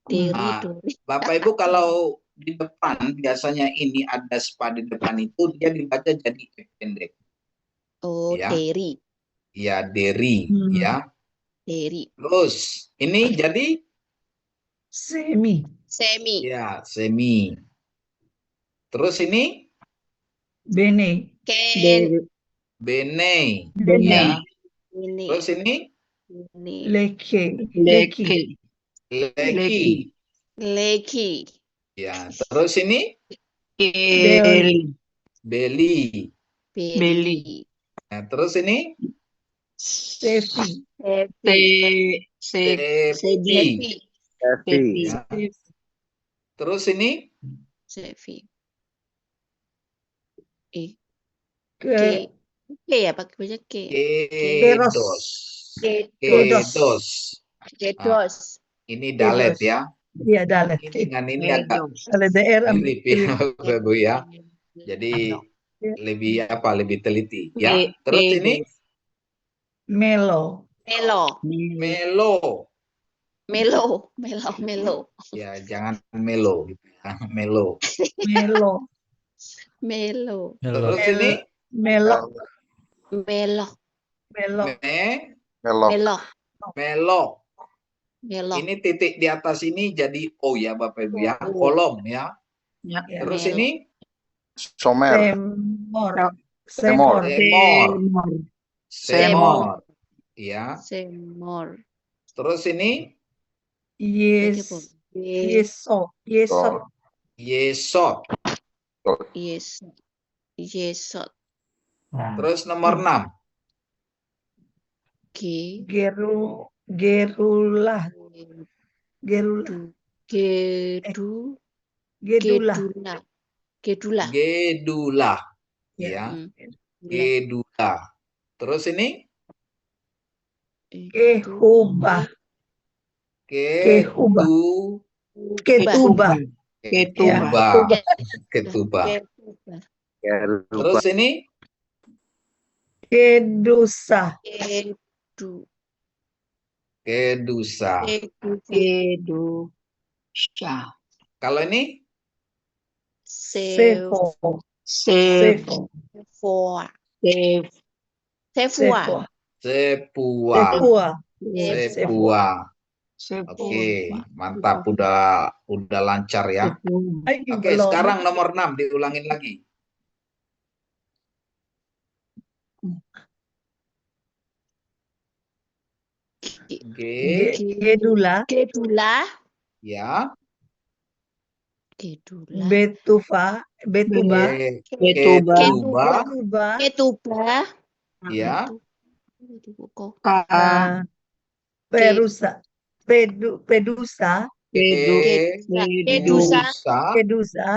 Deri, Nah, Dori. Bapak Ibu kalau di depan biasanya ini ada spa di depan itu dia dibaca jadi pendek. Oh, Ya. Deri. Ya, deri ya. Deri. Terus ini jadi semi, Semi. ya semi. Terus ini bene, Ken. bene. Bene. Ya. Ini. Terus ini Ini. leke, Leki. leki. Leki. Ya, terus ini Beli. Beli. Beli. Nah, terus ini Sefi. Sepi. Sepi. Sepi. Ya. Terus ini Sepi. Eh, Ke Ke ya, pakai baca ke. Kedos. Kedos. Kedos. Kedos. Ini dalet Kedos. ya. Iya, dalet. Ini dengan ini agak Kalau daerah mirip ya, mirip. Bapak Ibu ya. Jadi lebih apa? Lebih teliti ya. Terus ini Melo. Melo. melo. Melo. Ya, jangan melo gitu ya. Melo. Melo. Melo. Terus ini Melok. Melo. Melok. Melo. melo. Melo. Ini titik di atas ini jadi O ya Bapak Ibu ya. O. Kolom ya. Ya. Terus Melo. ini Semor. Semor. semor. Ya. Semor. Terus ini Yes. Yesot. Yesot. yesot. Yesot. Terus nomor 6. Gerula. Gerula. Gedula. Gedula. Gedula. Ya. Ya. Gedula. Terus ini Kehuba. Kehuba. Ketuba. ketuba. Ketuba. Terus ini Kedusa. kedusa. Kalau ini Sefo. Sefo. Sepua. sepua. Sepua. Sepua. Oke, mantap, udah lancar ya. Oke, sekarang nomor 6 diulangin lagi. Gedula. Ya. Betuba. Ketuba. Ya. Perusa. Pedusa. Kedusa.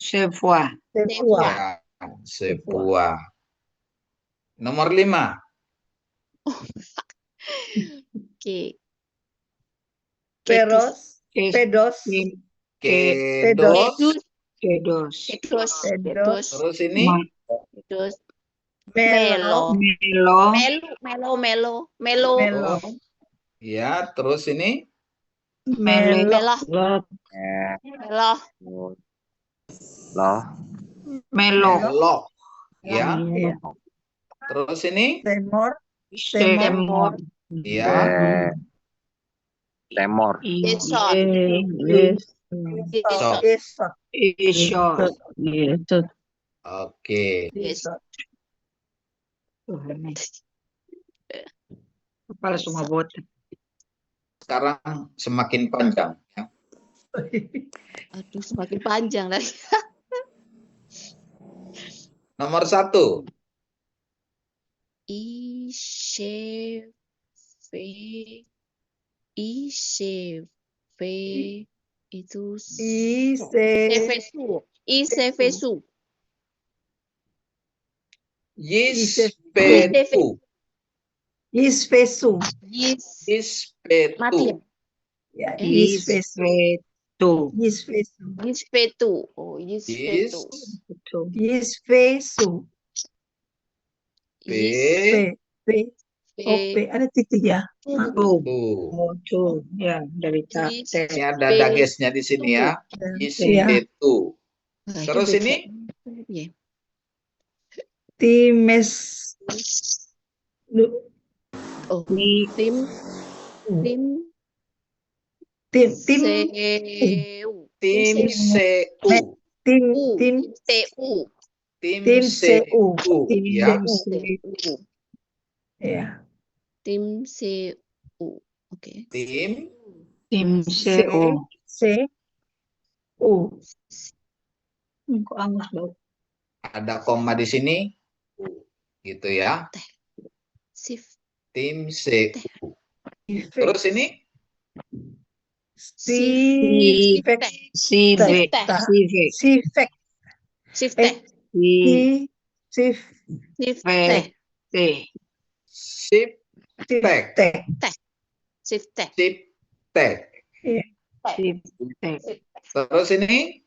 Sepua. Ya, sepua. Nomor 5. Pedos. Kedos. Terus ini Melo. Melo. ya, terus ini Melo. melo. Ya. Terus ini Semor. ya. Yesot. Oke. Kepala semua botak. Sekarang semakin panjang ya. Aduh, semakin panjang lagi. Nomor 1. Iseve itu Isefesu. Isefesu. Yispetu. Isfesu. Ispetu. Ya, Isfesu. Isfesu. Oh, Isfetu. Isfesu. P. P. Ada titik ya? Ya, dari Ini ada dagesnya di sini ya. Ispetu. Terus ini Times. Oh, tim Tim. seu. tim CU. Tim CU. Ya. Ya. Tim CU. Oke. Tim Tim C, CO. C, U. Kok angus bau? ada koma di sini, gitu ya. Sif. Tim CU. Effect. Terus ini Sifek. CV. Teh. CV. Sifek. Sif Eh, teh. Sif. Sif V. teh. T. sip Siftek. Sif teh. sip tek. Sip. Tek. Terus ini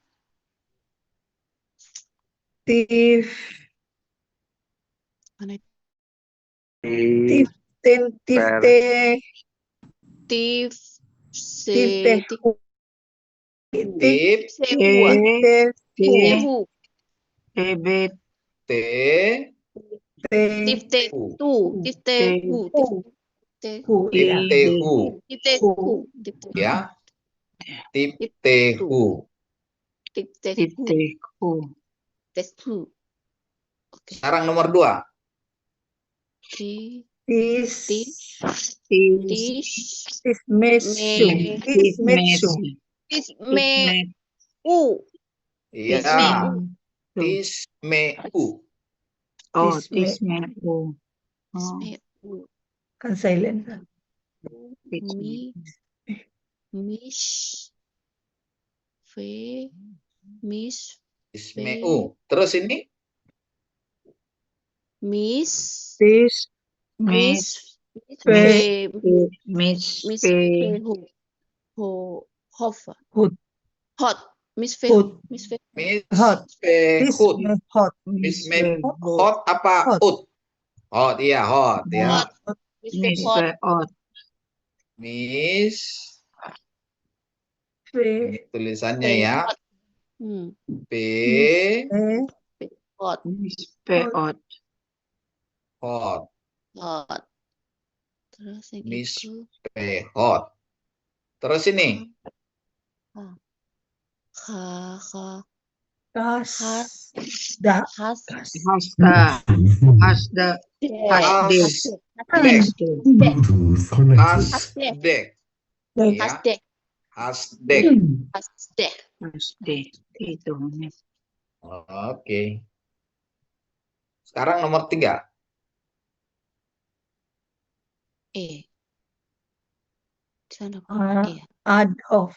Tif. Mana itu? Tif. Ten. Tif. Te. Tif. Tif. Te. Se. Hu. Tif. tip Sehu. Tif. T. Sehu. TB. T Te. Tif teh. U. Tu. Tif teh. Hu. Tif teh. Hu. Tip Ya. TU Tif teh. Hu. Tif teh. ya. Tip Tip TU. Tif teh. Tip Hu. TQ. Tes hu. Oke. Sekarang nomor 2. Ti. Tis. Tis. Tis. Tis. Mesu. Me. Tis. Mesu. Tis me. Met. U. Iya. Tis me. Tis MU. Oh, Tis. tis met. Oh. Tis Oh. me. U. Kan silent. Kan? Tis Mi. Mish. Fe. Miss. Tis MU. Terus ini Miss. Tis. Miss. Fe. Miss. Miss P. Fehu. Hof. Hut. Hot. Miss Hut. Fehu. Miss Fehu. Miss Hot. Tis. Hut. Hot. Miss Miss Hot apa Hot. Ut? Hot, iya hot ya. Hot. Miss Miss Fehu. Hot. Hot. Miss Fe. ini tulisannya ya. Hot. P Hot. Miss P. Hot. hot. Hot. Terus yang Miss itu. P hot. Terus ini Ha. Kas. Has. Da. Has. Hasda. Hasda. Hasde. Hasdek. Ya. Hasdek. Hasdek. Hasdek. Hasde. Itu. Oke. Sekarang nomor 3. E. Di sana. E. Adolf.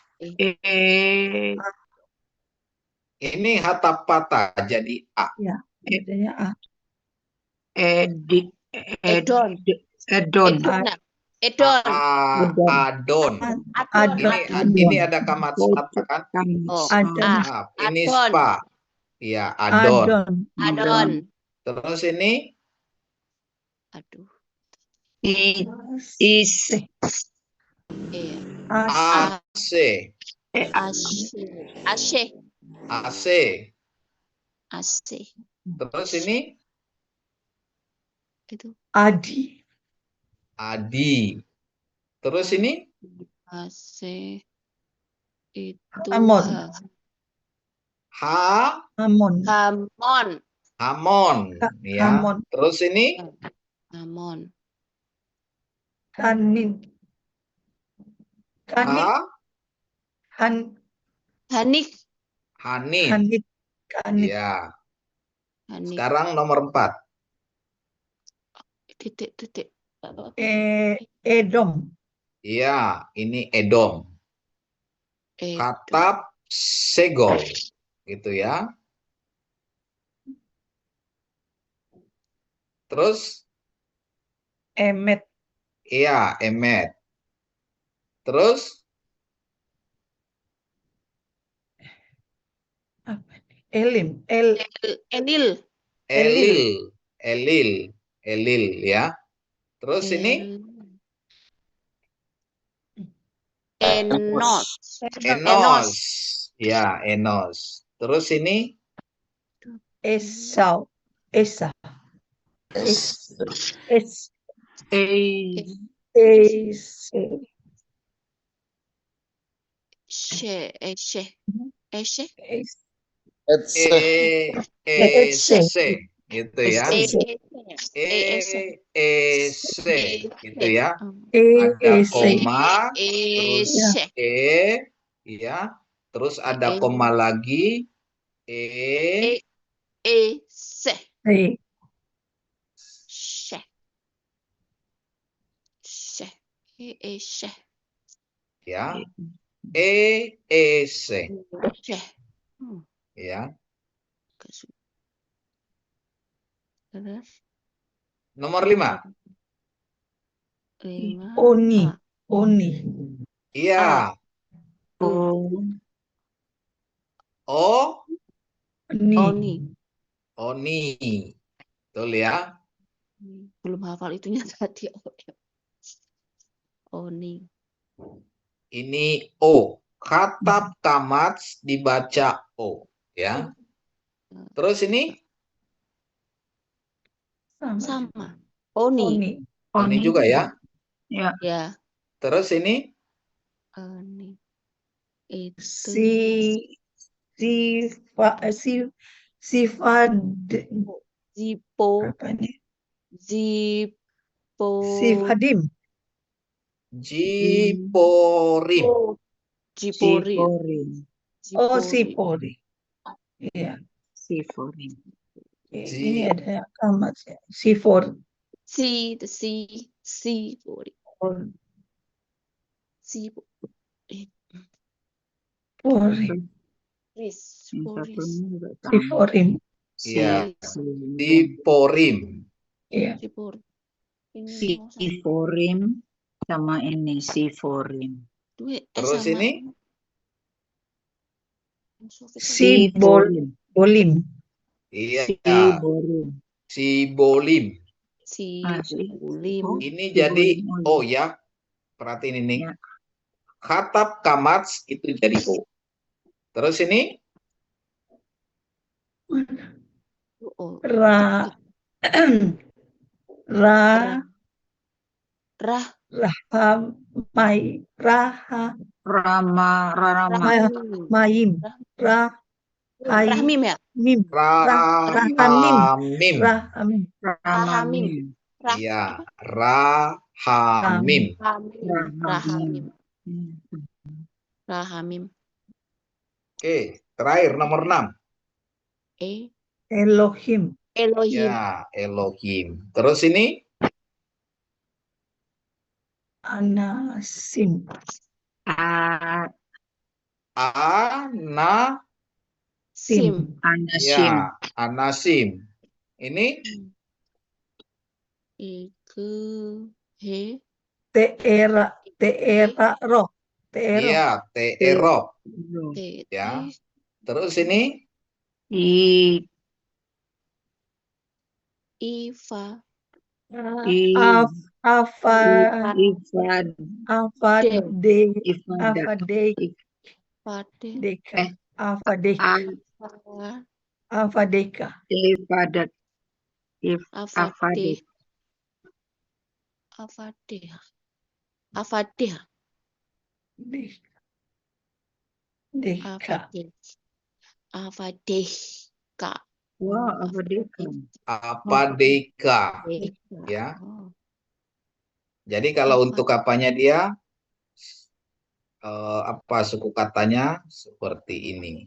Ini kata patah jadi A. Ya. Bedanya A. Edon. Edon. Edon. Edon. Adon. Ini ada kata kan? Oh. Adon. Maaf, ini Adon. spa. Ya, adon. Adon. Terus ini Aduh. Is. E. AC. Ashe. AC. Ashe. Terus ini Itu. Adi. Adi. Terus ini Ashe. Itu. Amon. Amon. Hamon. Hamon. Ya. Hamon. Terus ini Hamon. Hanin. Kanit. Hanik. Hanin. Kanit. Kanit. Ya. Hanik. Sekarang nomor 4. Titik. Edom. Iya, ini Edom. Katap segol. Gitu ya. Terus Emet. iya, Emet. Terus Elim. Enil. Elil ya. Terus ini Enos. Ya, Enos. Terus ini Esau. Esa. Etse. gitu ya. EEC gitu ya. Ada koma, terus ya. Terus ada koma lagi. E, Ya. EEC ya. Nomor 5. Oni. Oni. Iya. O, Ni. Oni. Betul ya. Belum hafal itunya tadi. Oni. Ini O. Khatab kamats dibaca O. Ya. Terus ini Sama. Oni. Oni juga ya. Ya. Ya. Terus ini Oni. Itu. Sifad. Zipo. Apa nih? Zipo. Sifadim. Jiporim. Jipori. Oh, Sipori. Iya. Siforim. Ini ada kamat ya. Sifor. Si Pori. Si Pori. Siforim. Iya. Jiporim. Iya. Sipori. Siforim sama ini Siforim. Terus ini Bolim. iya. Siborim. Sibolim. Sibulim. Ini jadi O ya. Perhatiin ini. Ya. Khatab kamats itu jadi O. Terus ini Ra. Mayim. Rahmim ya? Rahamim. Rahamim. Iya. Rahamim. Rahamim. Oke. Terakhir nomor 6. Elohim. Ya. Elohim. Terus ini Anasim. Sim. Anasim. Ya. Anasim. Ini Iku. Teera roh. iya. Teerop. Ya. Terus ini Iva. Avadeka. Afadeh. Deka. Afadehka. Wah, Avadeka. Apadeka. Ya. Jadi kalau untuk apanya dia apa suku katanya seperti ini.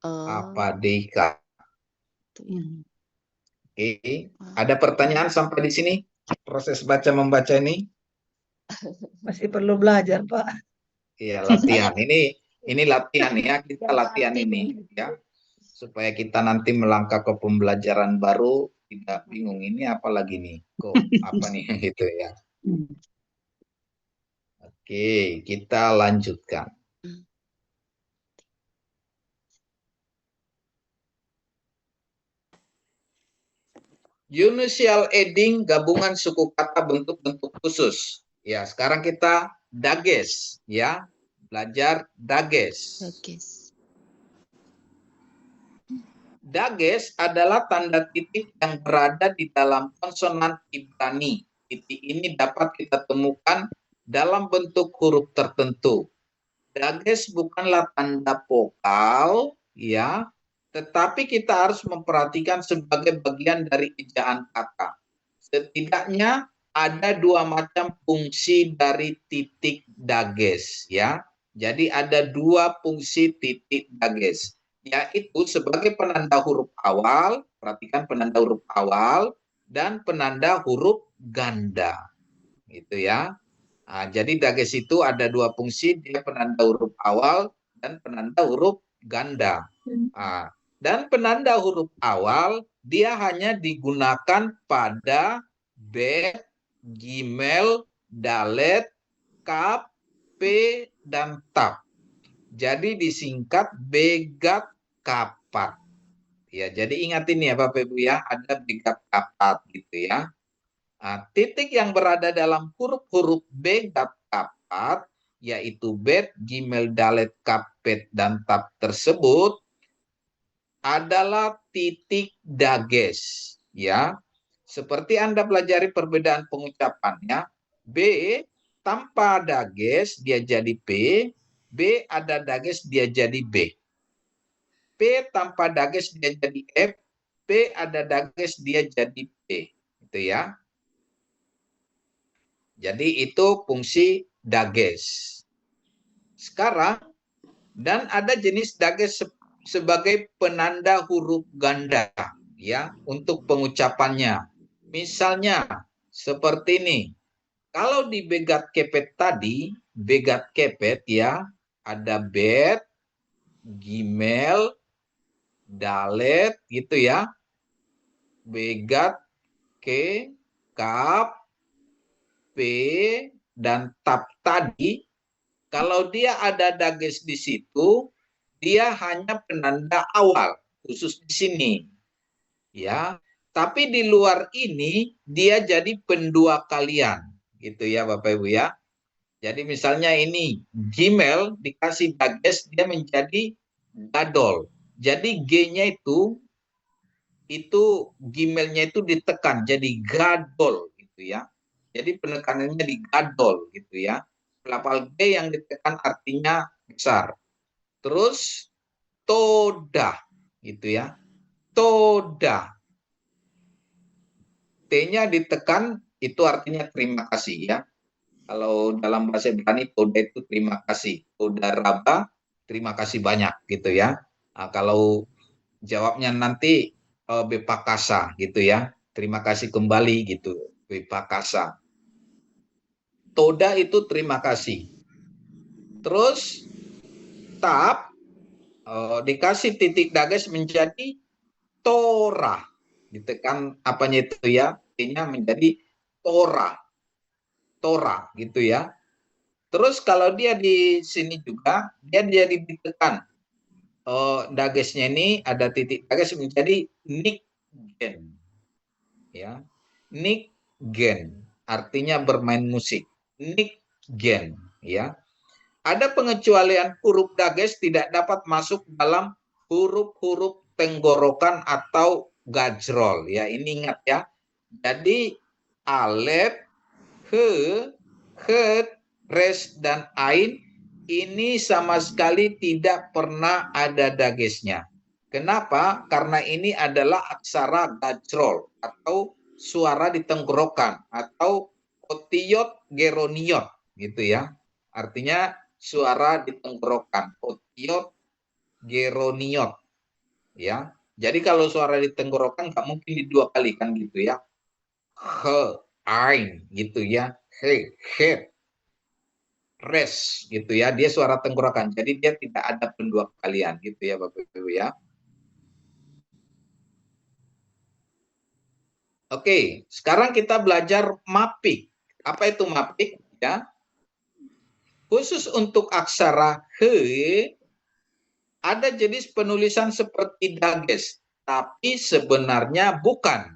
Apadeka. Oke. Ada pertanyaan sampai di sini? Proses baca membaca ini? Masih perlu belajar, Pak. Iya, latihan. Ini latihan ya, kita latihan ini ya. Supaya kita nanti melangkah ke pembelajaran baru tidak bingung ini apa lagi nih. Kok apa nih gitu ya. Oke, kita lanjutkan. Unusual adding gabungan suku kata bentuk-bentuk khusus. Ya, sekarang kita dages ya. Belajar dages. Dages adalah tanda titik yang berada di dalam konsonan Ibrani. Titik ini dapat kita temukan dalam bentuk huruf tertentu. Dages bukanlah tanda vokal ya, tetapi kita harus memperhatikan sebagai bagian dari ejaan kata. Setidaknya ada dua macam fungsi dari titik dages, ya. Jadi ada dua fungsi titik dages, yaitu sebagai penanda huruf awal, perhatikan penanda huruf awal, dan penanda huruf ganda. Gitu ya. Nah, jadi dages itu ada dua fungsi, dia penanda huruf awal dan penanda huruf ganda. Nah, dan penanda huruf awal dia hanya digunakan pada bet, gimel, dalet, kap, p, dan tap. Jadi disingkat begat kapat. Ya, jadi ingat ini ya Bapak Ibu ya, ada begat kapat gitu ya. Nah, titik yang berada dalam huruf-huruf begat kapat, yaitu bet, gimel, dalet, kap, pet, dan tap tersebut adalah titik dages, ya. Seperti Anda pelajari perbedaan pengucapannya, B tanpa dages dia jadi P, B ada dages dia jadi B. P tanpa dages dia jadi F, P ada dages dia jadi P. Gitu ya. Jadi itu fungsi dages. Sekarang, dan ada jenis dages sebagai penanda huruf ganda, ya, untuk pengucapannya. Misalnya seperti ini. Kalau di begat kepet tadi, begat kepet ya, ada bet, gimel, dalet gitu ya. Begat, ke, kap, p, dan tap tadi, kalau dia ada dages di situ, dia hanya penanda awal, khusus di sini. Ya, tapi di luar ini dia jadi pendua kalian, gitu ya Bapak Ibu ya. Jadi misalnya ini gimel dikasih dages dia menjadi gadol. Jadi G-nya itu gimelnya itu ditekan jadi gadol gitu ya. Jadi penekanannya di gadol gitu ya. Lafal G yang ditekan artinya besar. Terus toda gitu ya. Toda. T-nya ditekan itu artinya terima kasih ya. Kalau dalam bahasa Ibrani toda itu terima kasih. Toda raba terima kasih banyak gitu ya. Nah, kalau jawabnya nanti bepakasa gitu ya. Terima kasih kembali gitu. Bepakasa. Toda itu terima kasih. Terus tap dikasih titik dages menjadi tora. Ditekan apanya itu ya, T-nya menjadi tora. Tora gitu ya. Terus kalau dia di sini juga dia jadi ditekan. Dagesnya ini ada titik dages menjadi nikgen. Ya. Nikgen artinya bermain musik. Nikgen ya. Ada pengecualian huruf dages tidak dapat masuk dalam huruf-huruf tenggorokan atau gajrol ya. Ini ingat ya. Jadi alef, he, het, res, dan ain ini sama sekali tidak pernah ada dagesnya. Kenapa? Karena ini adalah aksara gajrol atau suara di tenggorokan atau otiyot geroniot gitu ya. Artinya suara di tenggorokan, otiyot geroniot ya. Jadi kalau suara di tenggorokan nggak mungkin di dua kali kan gitu ya. He, ain gitu ya. He, het, res gitu ya. Dia suara tenggorokan. Jadi dia tidak ada pendua kalian gitu ya Bapak Ibu ya. Oke, sekarang kita belajar mapik. Apa itu mapik ya? Khusus untuk aksara he ada jenis penulisan seperti dages, tapi sebenarnya bukan.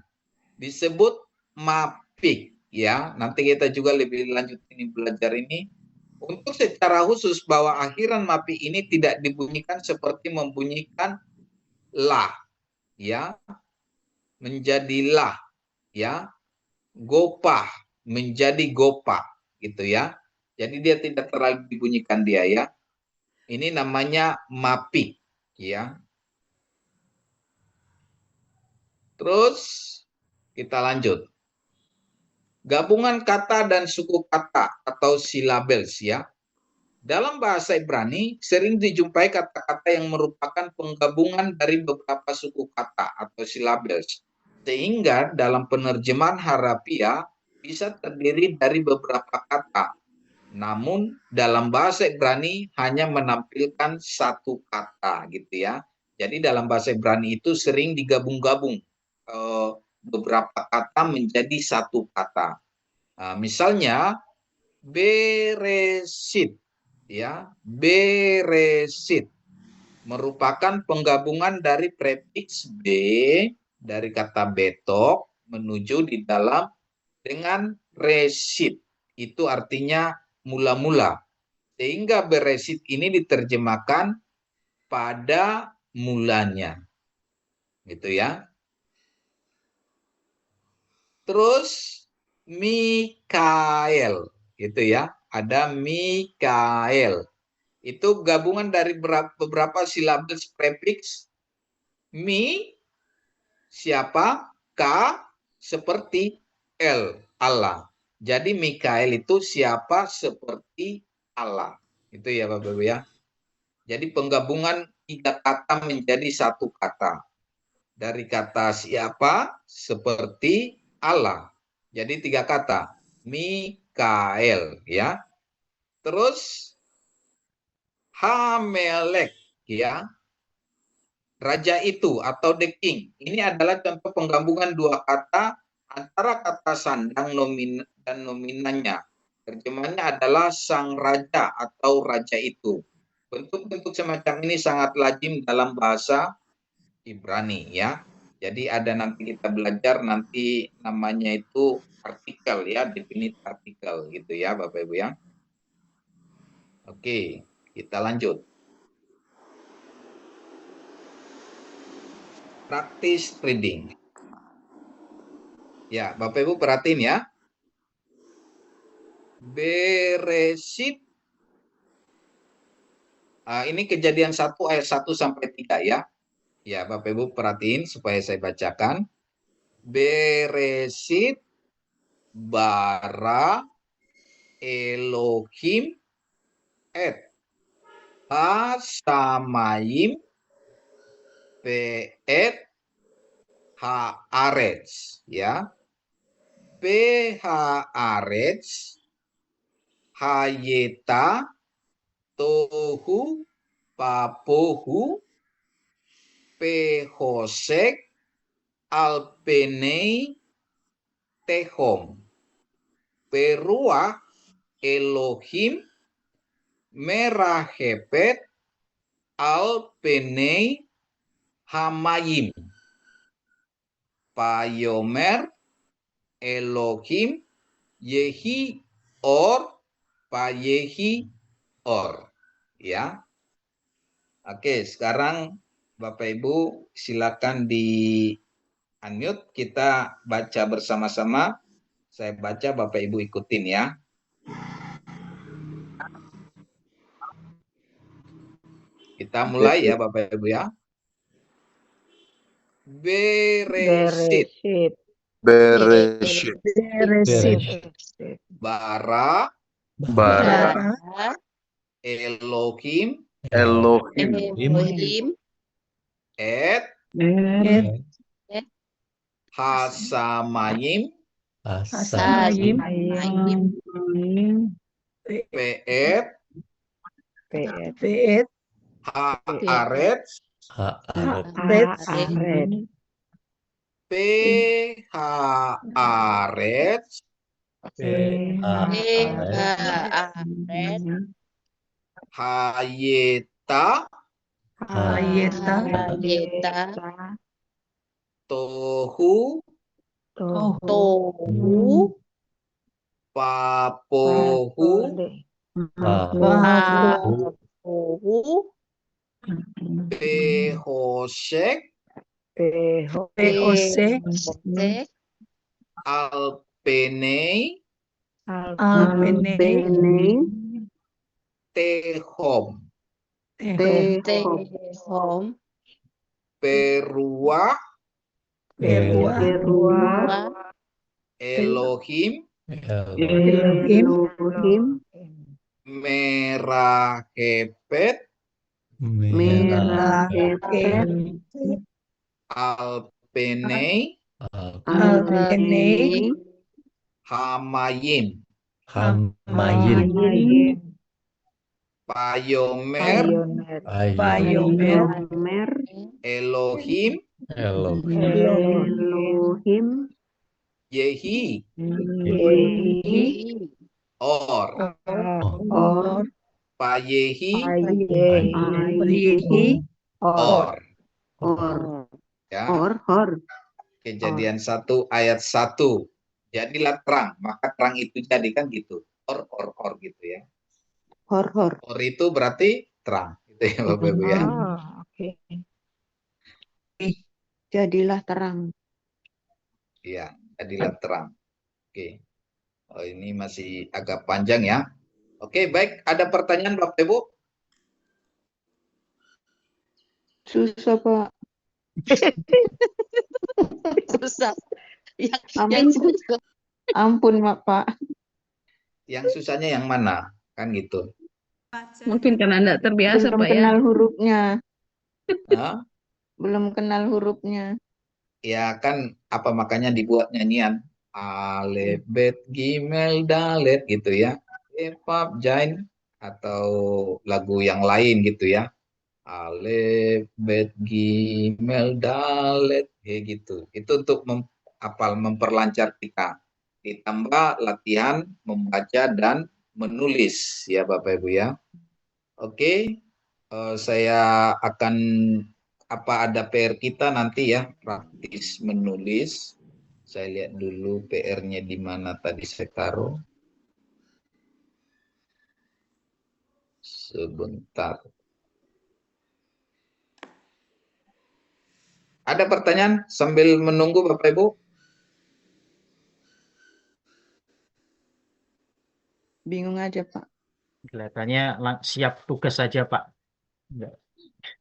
Disebut mapik ya. Nanti kita juga lebih lanjut ini belajar ini. Untuk secara khusus bahwa akhiran mapik ini tidak dibunyikan seperti membunyikan lah ya. Menjadi lah ya. Gopah menjadi gopah gitu ya. Jadi dia tidak terlalu dibunyikan dia ya. Ini namanya mapik ya. Terus kita lanjut. Gabungan kata dan suku kata atau silabels ya. Dalam bahasa Ibrani sering dijumpai kata-kata yang merupakan penggabungan dari beberapa suku kata atau silabels. Sehingga dalam penerjemahan harafiah bisa terdiri dari beberapa kata. Namun dalam bahasa Ibrani hanya menampilkan satu kata gitu ya. Jadi dalam bahasa Ibrani itu sering digabung-gabung beberapa kata menjadi satu kata. Misalnya beresit ya, beresit merupakan penggabungan dari prefiks be dari kata betok menuju di dalam dengan resit. Itu artinya mula-mula. Sehingga beresit ini diterjemahkan pada mulanya. Gitu ya. Terus Mikael, gitu ya. Ada Mikael. Itu gabungan dari beberapa silabels prefiks. Mi, siapa? K, seperti. L, Allah. Jadi Mikael itu siapa seperti Allah. Itu ya Bapak Ibu ya. Jadi penggabungan 3 kata menjadi satu kata. Dari kata siapa seperti Allah. Jadi 3 kata. Mikael ya. Terus Hamelek ya. Raja itu atau the king. Ini adalah contoh penggabungan 2 kata antara kata sandang dan nominannya. Terjemahannya adalah sang raja atau raja itu. Bentuk-bentuk semacam ini sangat lazim dalam bahasa Ibrani ya. Jadi ada nanti kita belajar nanti namanya itu artikel ya, definite artikel gitu ya Bapak Ibu ya. Oke, kita lanjut. Practice reading. Ya, Bapak Ibu perhatiin ya. Beresit. Ini Kejadian 1 ayat 1 sampai 3 ya. Ya, Bapak Ibu perhatiin supaya saya bacakan. Beresit bara Elohim et ha-samayim peet ha-arets ya. P-ha-arets hayeta tohu papohu pehosek alpenei tehom peruah Elohim merahepet alpenei hamayim payomer Elohim yehi or payehi or ya. Oke, sekarang Bapak Ibu silakan di unmute, kita baca bersama-sama. Saya baca, Bapak Ibu ikutin ya. Kita mulai ya Bapak Ibu ya. Beresit Beresit. bara Bara Elohim Elohim et et hasamayim hasamayim peet peet ha-arets P-H-A-R-E-T Hayeta Hayeta Tohu Tohu Papohu Papohu Pehosek Pehosek Alpenei alpenei Tehom tehom Tehom Peruah Erwa, Erwa, Elohim, Elohim, Elohim, Merahepet, Merah, Merahepet, Alpenei, Alpenei, Hamayim, Hamayim, Hamayim, Payomer, Payomer, Payomer, Payomer, Elohim, Elohim, Elohim, Yehi, Yehi, Or, Or, Payehi, Yehi, Or. Or, Ya, hor. Kejadian 1 ayat 1. Jadilah terang, maka terang itu jadi kan gitu. Or gitu ya. Hor. Or itu berarti terang. Gitu ya Bapak Ibu ya. Oke. Jadilah terang. Iya, jadilah terang. Oke. Oh, ini masih agak panjang ya. Oke, baik. Ada pertanyaan Bapak Ibu? Susah, Pak. Susah. Ampun, ampun, Pak. Yang susahnya yang mana? Kan gitu. Mungkin karena Anda terbiasa, Belum Pak ya. kenal hurufnya. Hah? Belum kenal hurufnya. Ya kan apa makanya dibuat nyanyian Alef, Bet, Gimel, Dalet gitu ya. Epap, Jain atau lagu yang lain gitu ya. Alef, Bet, Gimel, Dalet kayak gitu. Itu untuk memperlancar kita. Ditambah latihan membaca dan menulis ya Bapak Ibu ya. Oke, saya akan ada PR kita nanti ya, praktis menulis. Saya lihat dulu PR-nya di mana tadi saya taruh. Sebentar. Ada pertanyaan sambil menunggu Bapak Ibu? Bingung aja, Pak. Kelihatannya siap tugas saja, Pak. Enggak.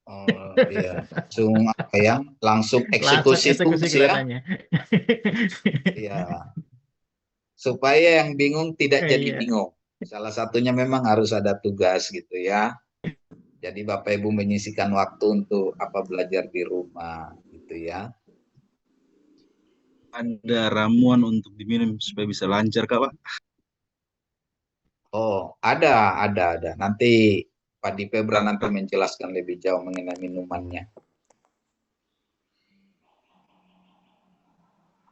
Oh iya, langsung apa ya? Langsung Langsung eksekusi eksekusi tugas ya. kelihatannya. Iya. Supaya yang bingung tidak jadi Iya. bingung. Salah satunya memang harus ada tugas gitu ya. Jadi Bapak Ibu menyisihkan waktu untuk belajar di rumah gitu ya. Ada ramuan untuk diminum supaya bisa lancar, Kak, Pak? Oh, ada. Nanti Pak Dipebra nanti menjelaskan lebih jauh mengenai minumannya.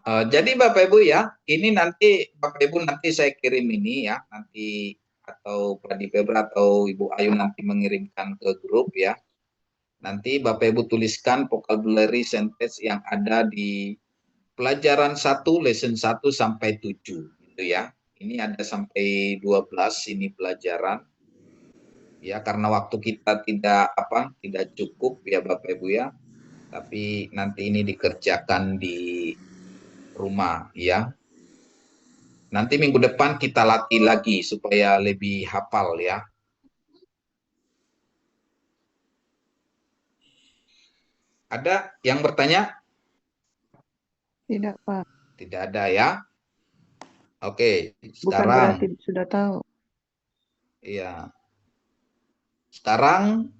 Jadi Bapak Ibu ya, ini nanti Bapak Ibu nanti saya kirim ini ya, nanti atau Pak Dipebra atau Ibu Ayu nanti mengirimkan ke grup ya. Nanti Bapak Ibu tuliskan vocabulary sentence yang ada di pelajaran 1, lesson 1 sampai 7 gitu ya. Ini ada sampai 12 ini pelajaran. Ya, karena waktu kita tidak cukup ya Bapak Ibu ya. Tapi nanti ini dikerjakan di rumah ya. Nanti minggu depan kita latih lagi supaya lebih hafal ya. Ada yang bertanya? Tidak, Pak. Tidak ada ya. Oke, Bukan berarti sekarang sudah tahu. iya. Sekarang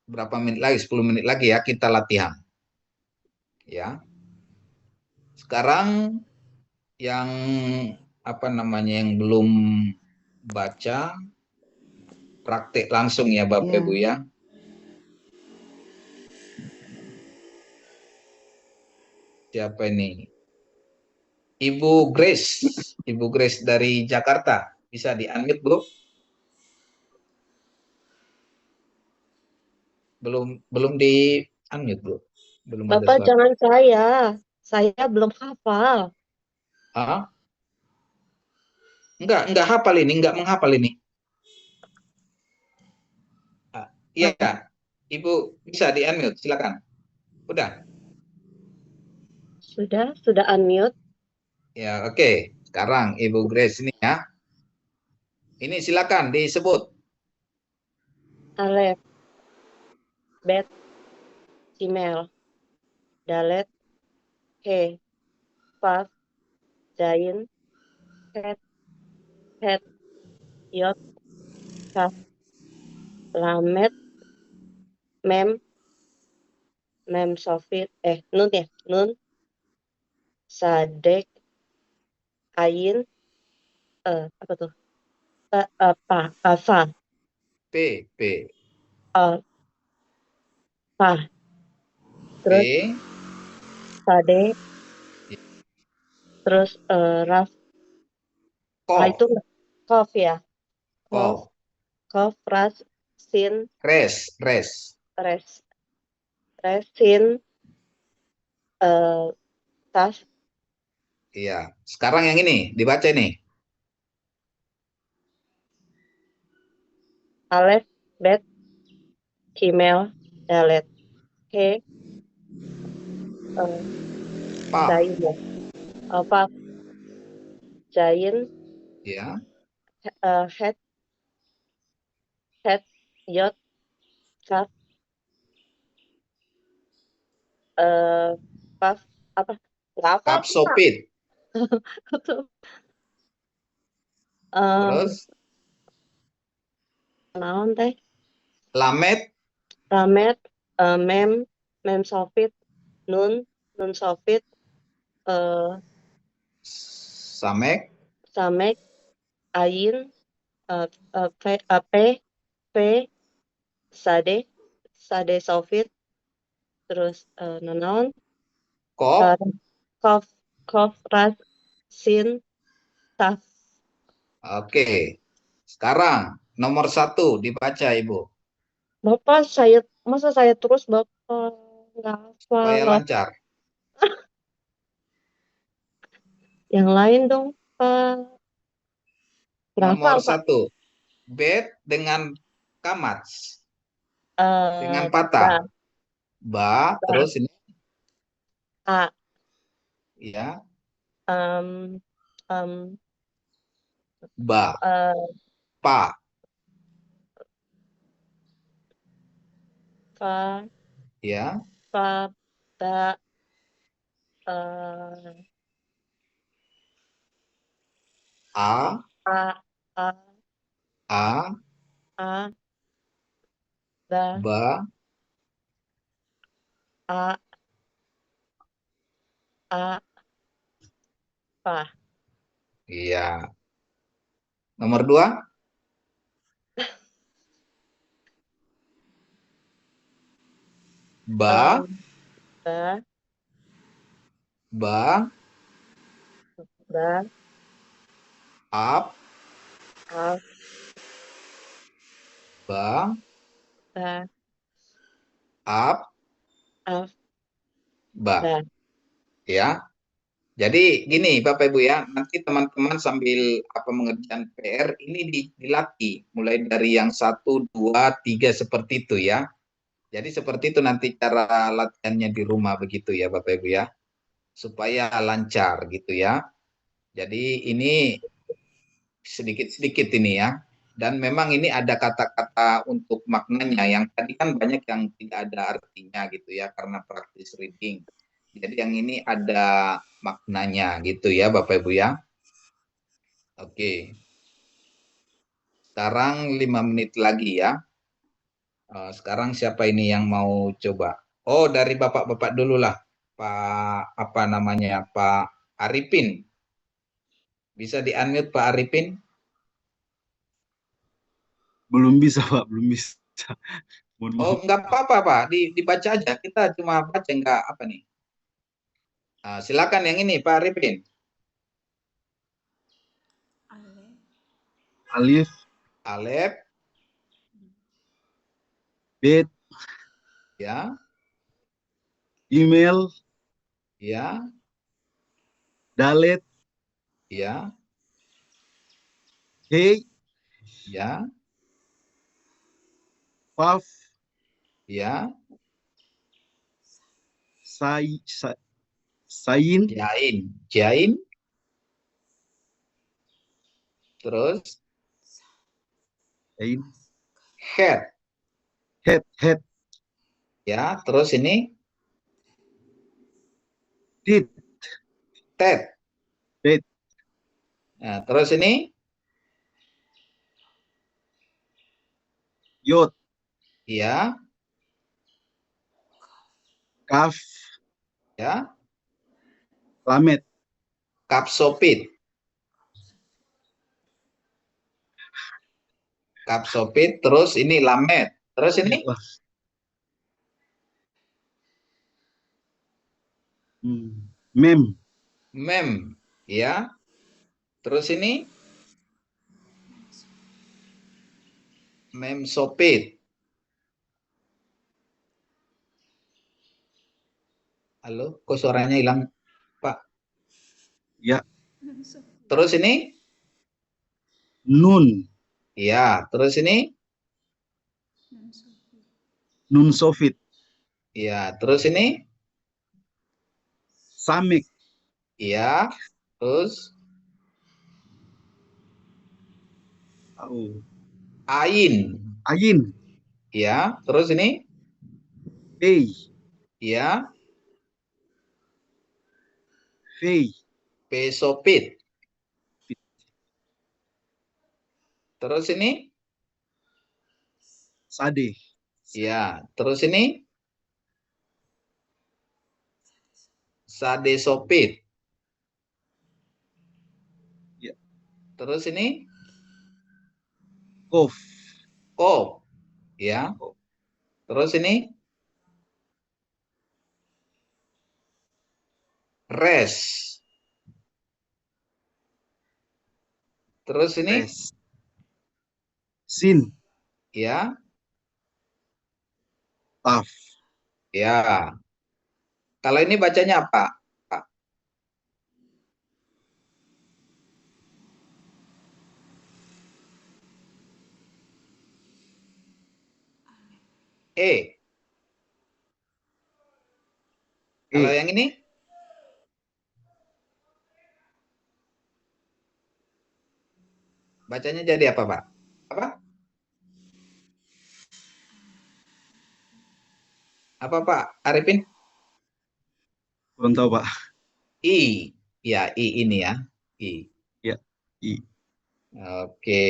berapa menit lagi? 10 menit lagi ya kita latihan. Ya. Sekarang yang yang belum baca praktek langsung ya Bapak Iya. Ibu ya. Siapa ini? Ibu Grace dari Jakarta. Bisa di-unmute, Bu? Belum di-unmute, Bu. Belum ada Bapak suara. jangan saya belum hafal. Ah? Enggak hafal ini, enggak menghafal ini. Iya, Ibu bisa di-unmute, silakan. Udah? Sudah unmute. Ya, oke. Sekarang Ibu Grace ini ya. Ini silakan disebut. Alef, Bet, Gimel, Dalet, He, Faf, Zain, Het, Yod, Kaf, Lamet, Mem, Sofit, Nun ya, Nun, Sadek, Ain, apa tuh? Fa, P, P, Fa, terus P, Sade, terus Raf, itu Kof, Kof ya, Kof, Kof, Ras, Sin, Res, Res, Sin, Tas, Iya. Sekarang yang ini dibaca nih. Alef, Bet, Kimel, Dalet, He, Pap, Zain ya, Faf, Zain, ya. Het, Yod, Kaf, Faf, apa? Nggak apa Kap Sopit. Terus naon teh? Lamet, Ramet, Mem Sofit, Nun Sofit, Samek, Samek, Ain, P, Sade Sofit, terus nanaon, Kof. Kof, Ras, Sin, Taf. Oke. Sekarang nomor 1 dibaca Ibu. Bapak, masa saya terus Bapak nggak Supaya hafal. lancar. Yang lain dong, Pak. Nomor Berapa, Pak? 1. Bet dengan kamats. Dengan Ba, patah. Ba, terus ini A, ya. um, Ba, eh, pa, Fa, ya. Ba, eh, A, A, A, A, A, Ba, ba, A, A, Fa. iya. Nomor 2. Ba, Ba, ba, Ba, ap, Af, ba, Ba, ap, Af, ba. Ba. Ya. Jadi gini Bapak Ibu ya, nanti teman-teman sambil mengerjakan PR ini dilatih mulai dari yang 1, 2, 3 seperti itu ya. Jadi seperti itu nanti cara latihannya di rumah begitu ya Bapak Ibu ya. Supaya lancar gitu ya. Jadi ini sedikit-sedikit ini ya. Dan memang ini ada kata-kata untuk maknanya yang tadi kan banyak yang tidak ada artinya gitu ya karena practice reading. Jadi yang ini ada maknanya gitu ya Bapak Ibu ya. Oke. Sekarang 5 menit lagi ya. Sekarang siapa ini yang mau coba? Oh, dari Bapak-bapak dulu lah. Pak Arifin. Bisa di-unmute Pak Arifin? Belum bisa, Pak. Belum bisa. Mohon Oh, maaf. enggak apa-apa Pak. Dibaca aja. Kita cuma baca enggak apa nih. Silakan yang ini Pak Arifin. Alif, Alef, Bet, ya, Email, ya, Dalet, ya, Hey, ya, Paf, ya, Sain, jain, jain, terus Sain, head, Het, ya, terus ini Tit. Tet. Tet. Nah, terus ini Yod. ya, Kaf. ya, Lamet. kapsopit. Kapsopit, terus ini lamet. Terus ini Wah. Mem. mem, ya. Terus ini memsopit. Halo, kok suaranya hilang, Pak? Ya. Terus ini? Nun. Ya, terus ini? Nun sofit. Ya, terus ini? Samek. Ya, terus ain. Ayin. Ya, terus ini? Pei. Ya, Fei. pesopit. Terus ini? Sade. Ya, terus ini? Sadesopit. Ya. Terus ini? Kof. Kop. Ya. Terus ini? Res. Terus ini? Res. Sin. Ya. Taf. Ya. Kalau ini bacanya apa, Pak? E. Kalau yang ini? Bacanya jadi apa, Pak? Apa? Apa, Pak Arifin? Kurang tahu, Pak. I. Ya, I ini ya. I. Ya. I. Oke.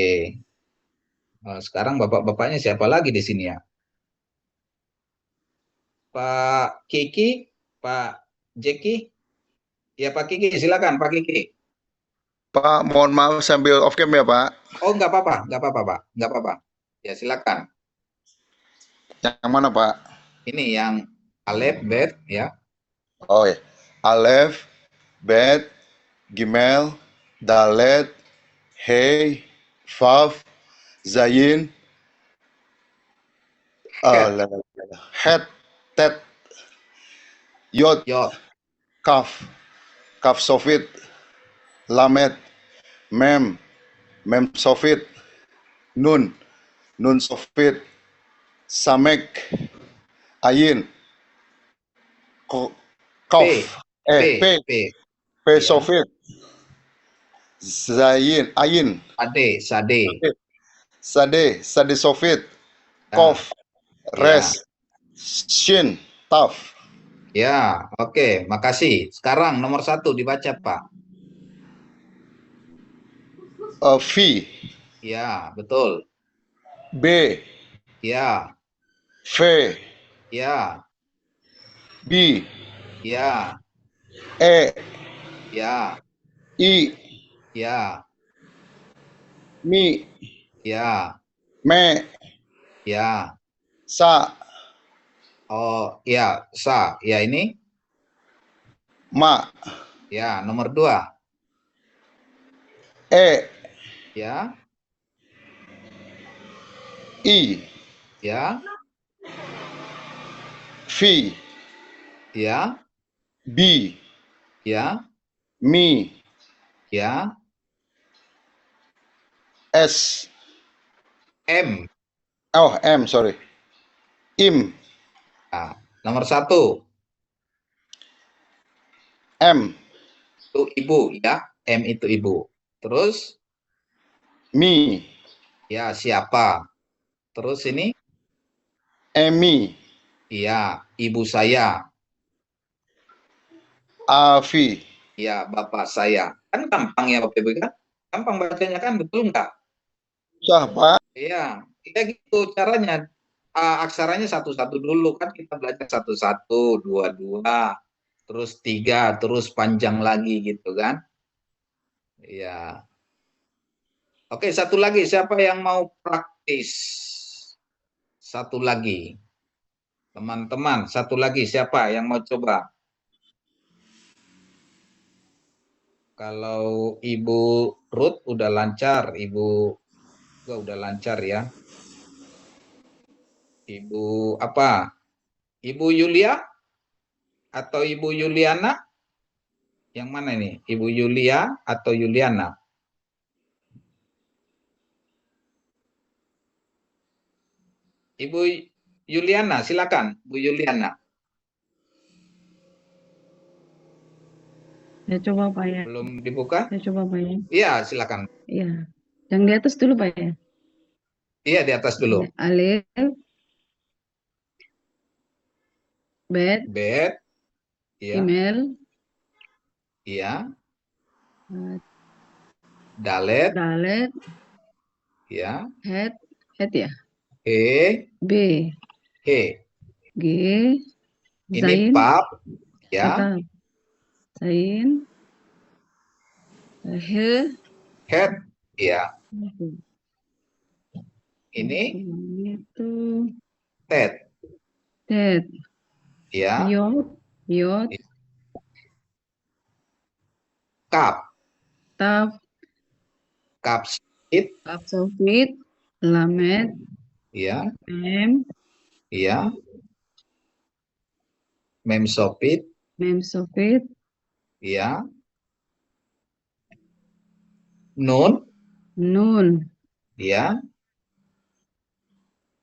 Sekarang bapak-bapaknya siapa lagi di sini ya? Pak Kiki, Pak Jeki. Ya, Pak Kiki, silakan Pak Kiki. Pak, mohon maaf sambil off cam ya, Pak. Oh, nggak apa-apa, Pak. Nggak apa-apa. Ya, silakan. Yang mana, Pak? Ini yang Alef, Bet, ya. Oh ya. Alef, Bet, Gimel, Dalet, Hey, Vav, Zayin, Het, Tet, Yod, Kaf, Kaf Sofit, Lamet, Mem, Mem Sofit, Nun, Nun Sofit, Samek, Ayin, Kof, P Sofit, Zayin, Ayin, Sade Sofit, Kof, Res, Shin, Taf. Ya, oke, makasih. Sekarang nomor 1 dibaca, Pak. V. Ya, betul. B. Ya. V. Ya. B. Ya. E. Ya. I. Ya. Mi. Ya. Me. Ya. Sa. Oh, ya, sa. Ya, ini? Ma. Ya, nomor 2. E. Ya. I. Ya. V. Ya. B. Ya. Mi. Ya. S. M. Oh, M, sorry. Im. Nah, nomor 1. M. Itu ibu, ya. M itu ibu. Terus? Mi. Ya, siapa? Terus ini? Emi. Iya, ibu saya. Afi. Ya, Bapak saya. Kan gampang ya Bapak Ibu kan? Gampang bacanya kan, betul nggak? Sah, Pak. Iya, kita gitu caranya. Aksaranya satu-satu dulu kan kita belajar satu-satu, dua-dua, terus tiga, terus panjang lagi gitu kan? Iya. Oke, satu lagi. Siapa yang mau praktis? Satu lagi. Teman-teman, satu lagi. Siapa yang mau coba? Kalau Ibu Ruth udah lancar, Ibu juga udah lancar ya. Ibu apa? Ibu Yulia atau Ibu Yuliana? Yang mana ini? Ibu Yulia atau Yuliana? Ibu Yuliana, silakan, Bu Yuliana. Saya coba Pak ya. Belum dibuka? Saya coba Pak ya. Iya, silakan. Iya. Yang di atas dulu Pak ya. Iya, di atas dulu. Alif, bet, Bet, iya, email, iya. Dalet, dalet, ya. head ya. E, B, He. G, Ini zain, pap, ya. atau zain, he, Head, ya. Ini itu ted, ted, ya. yod, Kap, taf, kapsit, kaf sofit, lamet, ya. mem, Iya. Memsopit, mem sofit, ya. Nun, nun, ya.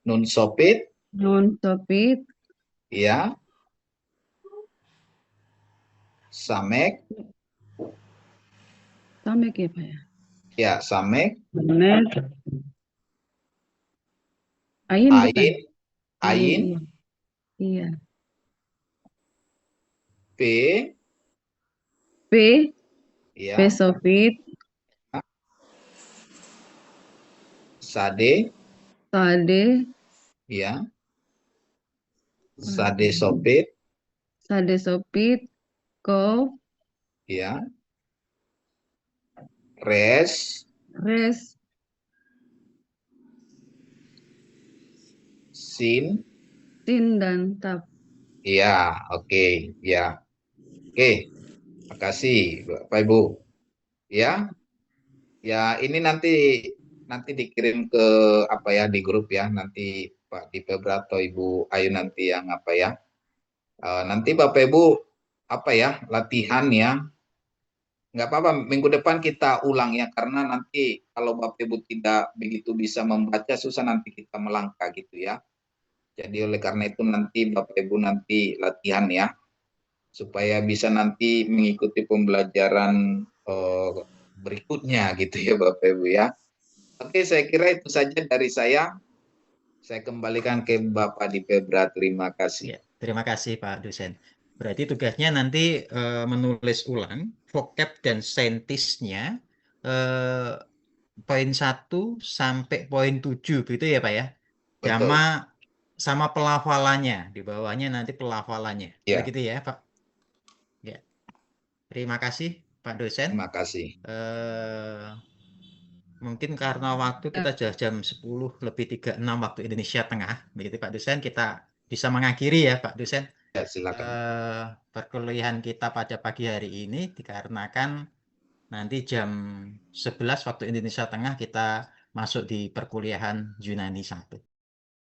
Nun sopit, nun sofit, ya. Samek, samek ya Pak ya. ya. Samek, Lamet, ain bukan? ain, ain, Iya. Iya. P, P, ya. P sofit, Sade, sade, ya. Sade sopit, sade sopit, kof, ya. Res, res, sin, sin dan taf. ya. Oke, ya. Oke, makasih Bapak Ibu. Ya, ya ini nanti dikirim ke apa ya di grup ya. Nanti Pak Dipebra atau Ibu Ayu nanti yang apa ya. Nanti Bapak Ibu apa ya latihan ya. Nggak apa-apa, minggu depan kita ulang ya, karena nanti kalau Bapak Ibu tidak begitu bisa membaca, susah nanti kita melangkah gitu ya. Jadi oleh karena itu nanti Bapak Ibu nanti latihan ya, supaya bisa nanti mengikuti pembelajaran berikutnya gitu ya Bapak Ibu ya. Oke, saya kira itu saja dari saya. Saya kembalikan ke Bapak Dipebra, terima kasih. Ya, terima kasih Pak dosen. Berarti tugasnya nanti menulis ulang vocab dan sentisnya poin 1 sampai poin 7 gitu ya Pak ya. Betul. Sama pelafalannya, di bawahnya nanti pelafalannya. Ya. Begitu ya Pak. Ya. Terima kasih Pak dosen. Terima kasih. Mungkin karena waktu kita sudah jam 10:36 waktu Indonesia Tengah, begitu Pak dosen, kita bisa mengakhiri ya Pak dosen. Ya, silakan. Perkuliahan kita pada pagi hari ini dikarenakan nanti jam 11 waktu Indonesia Tengah kita masuk di perkuliahan Yunani 1.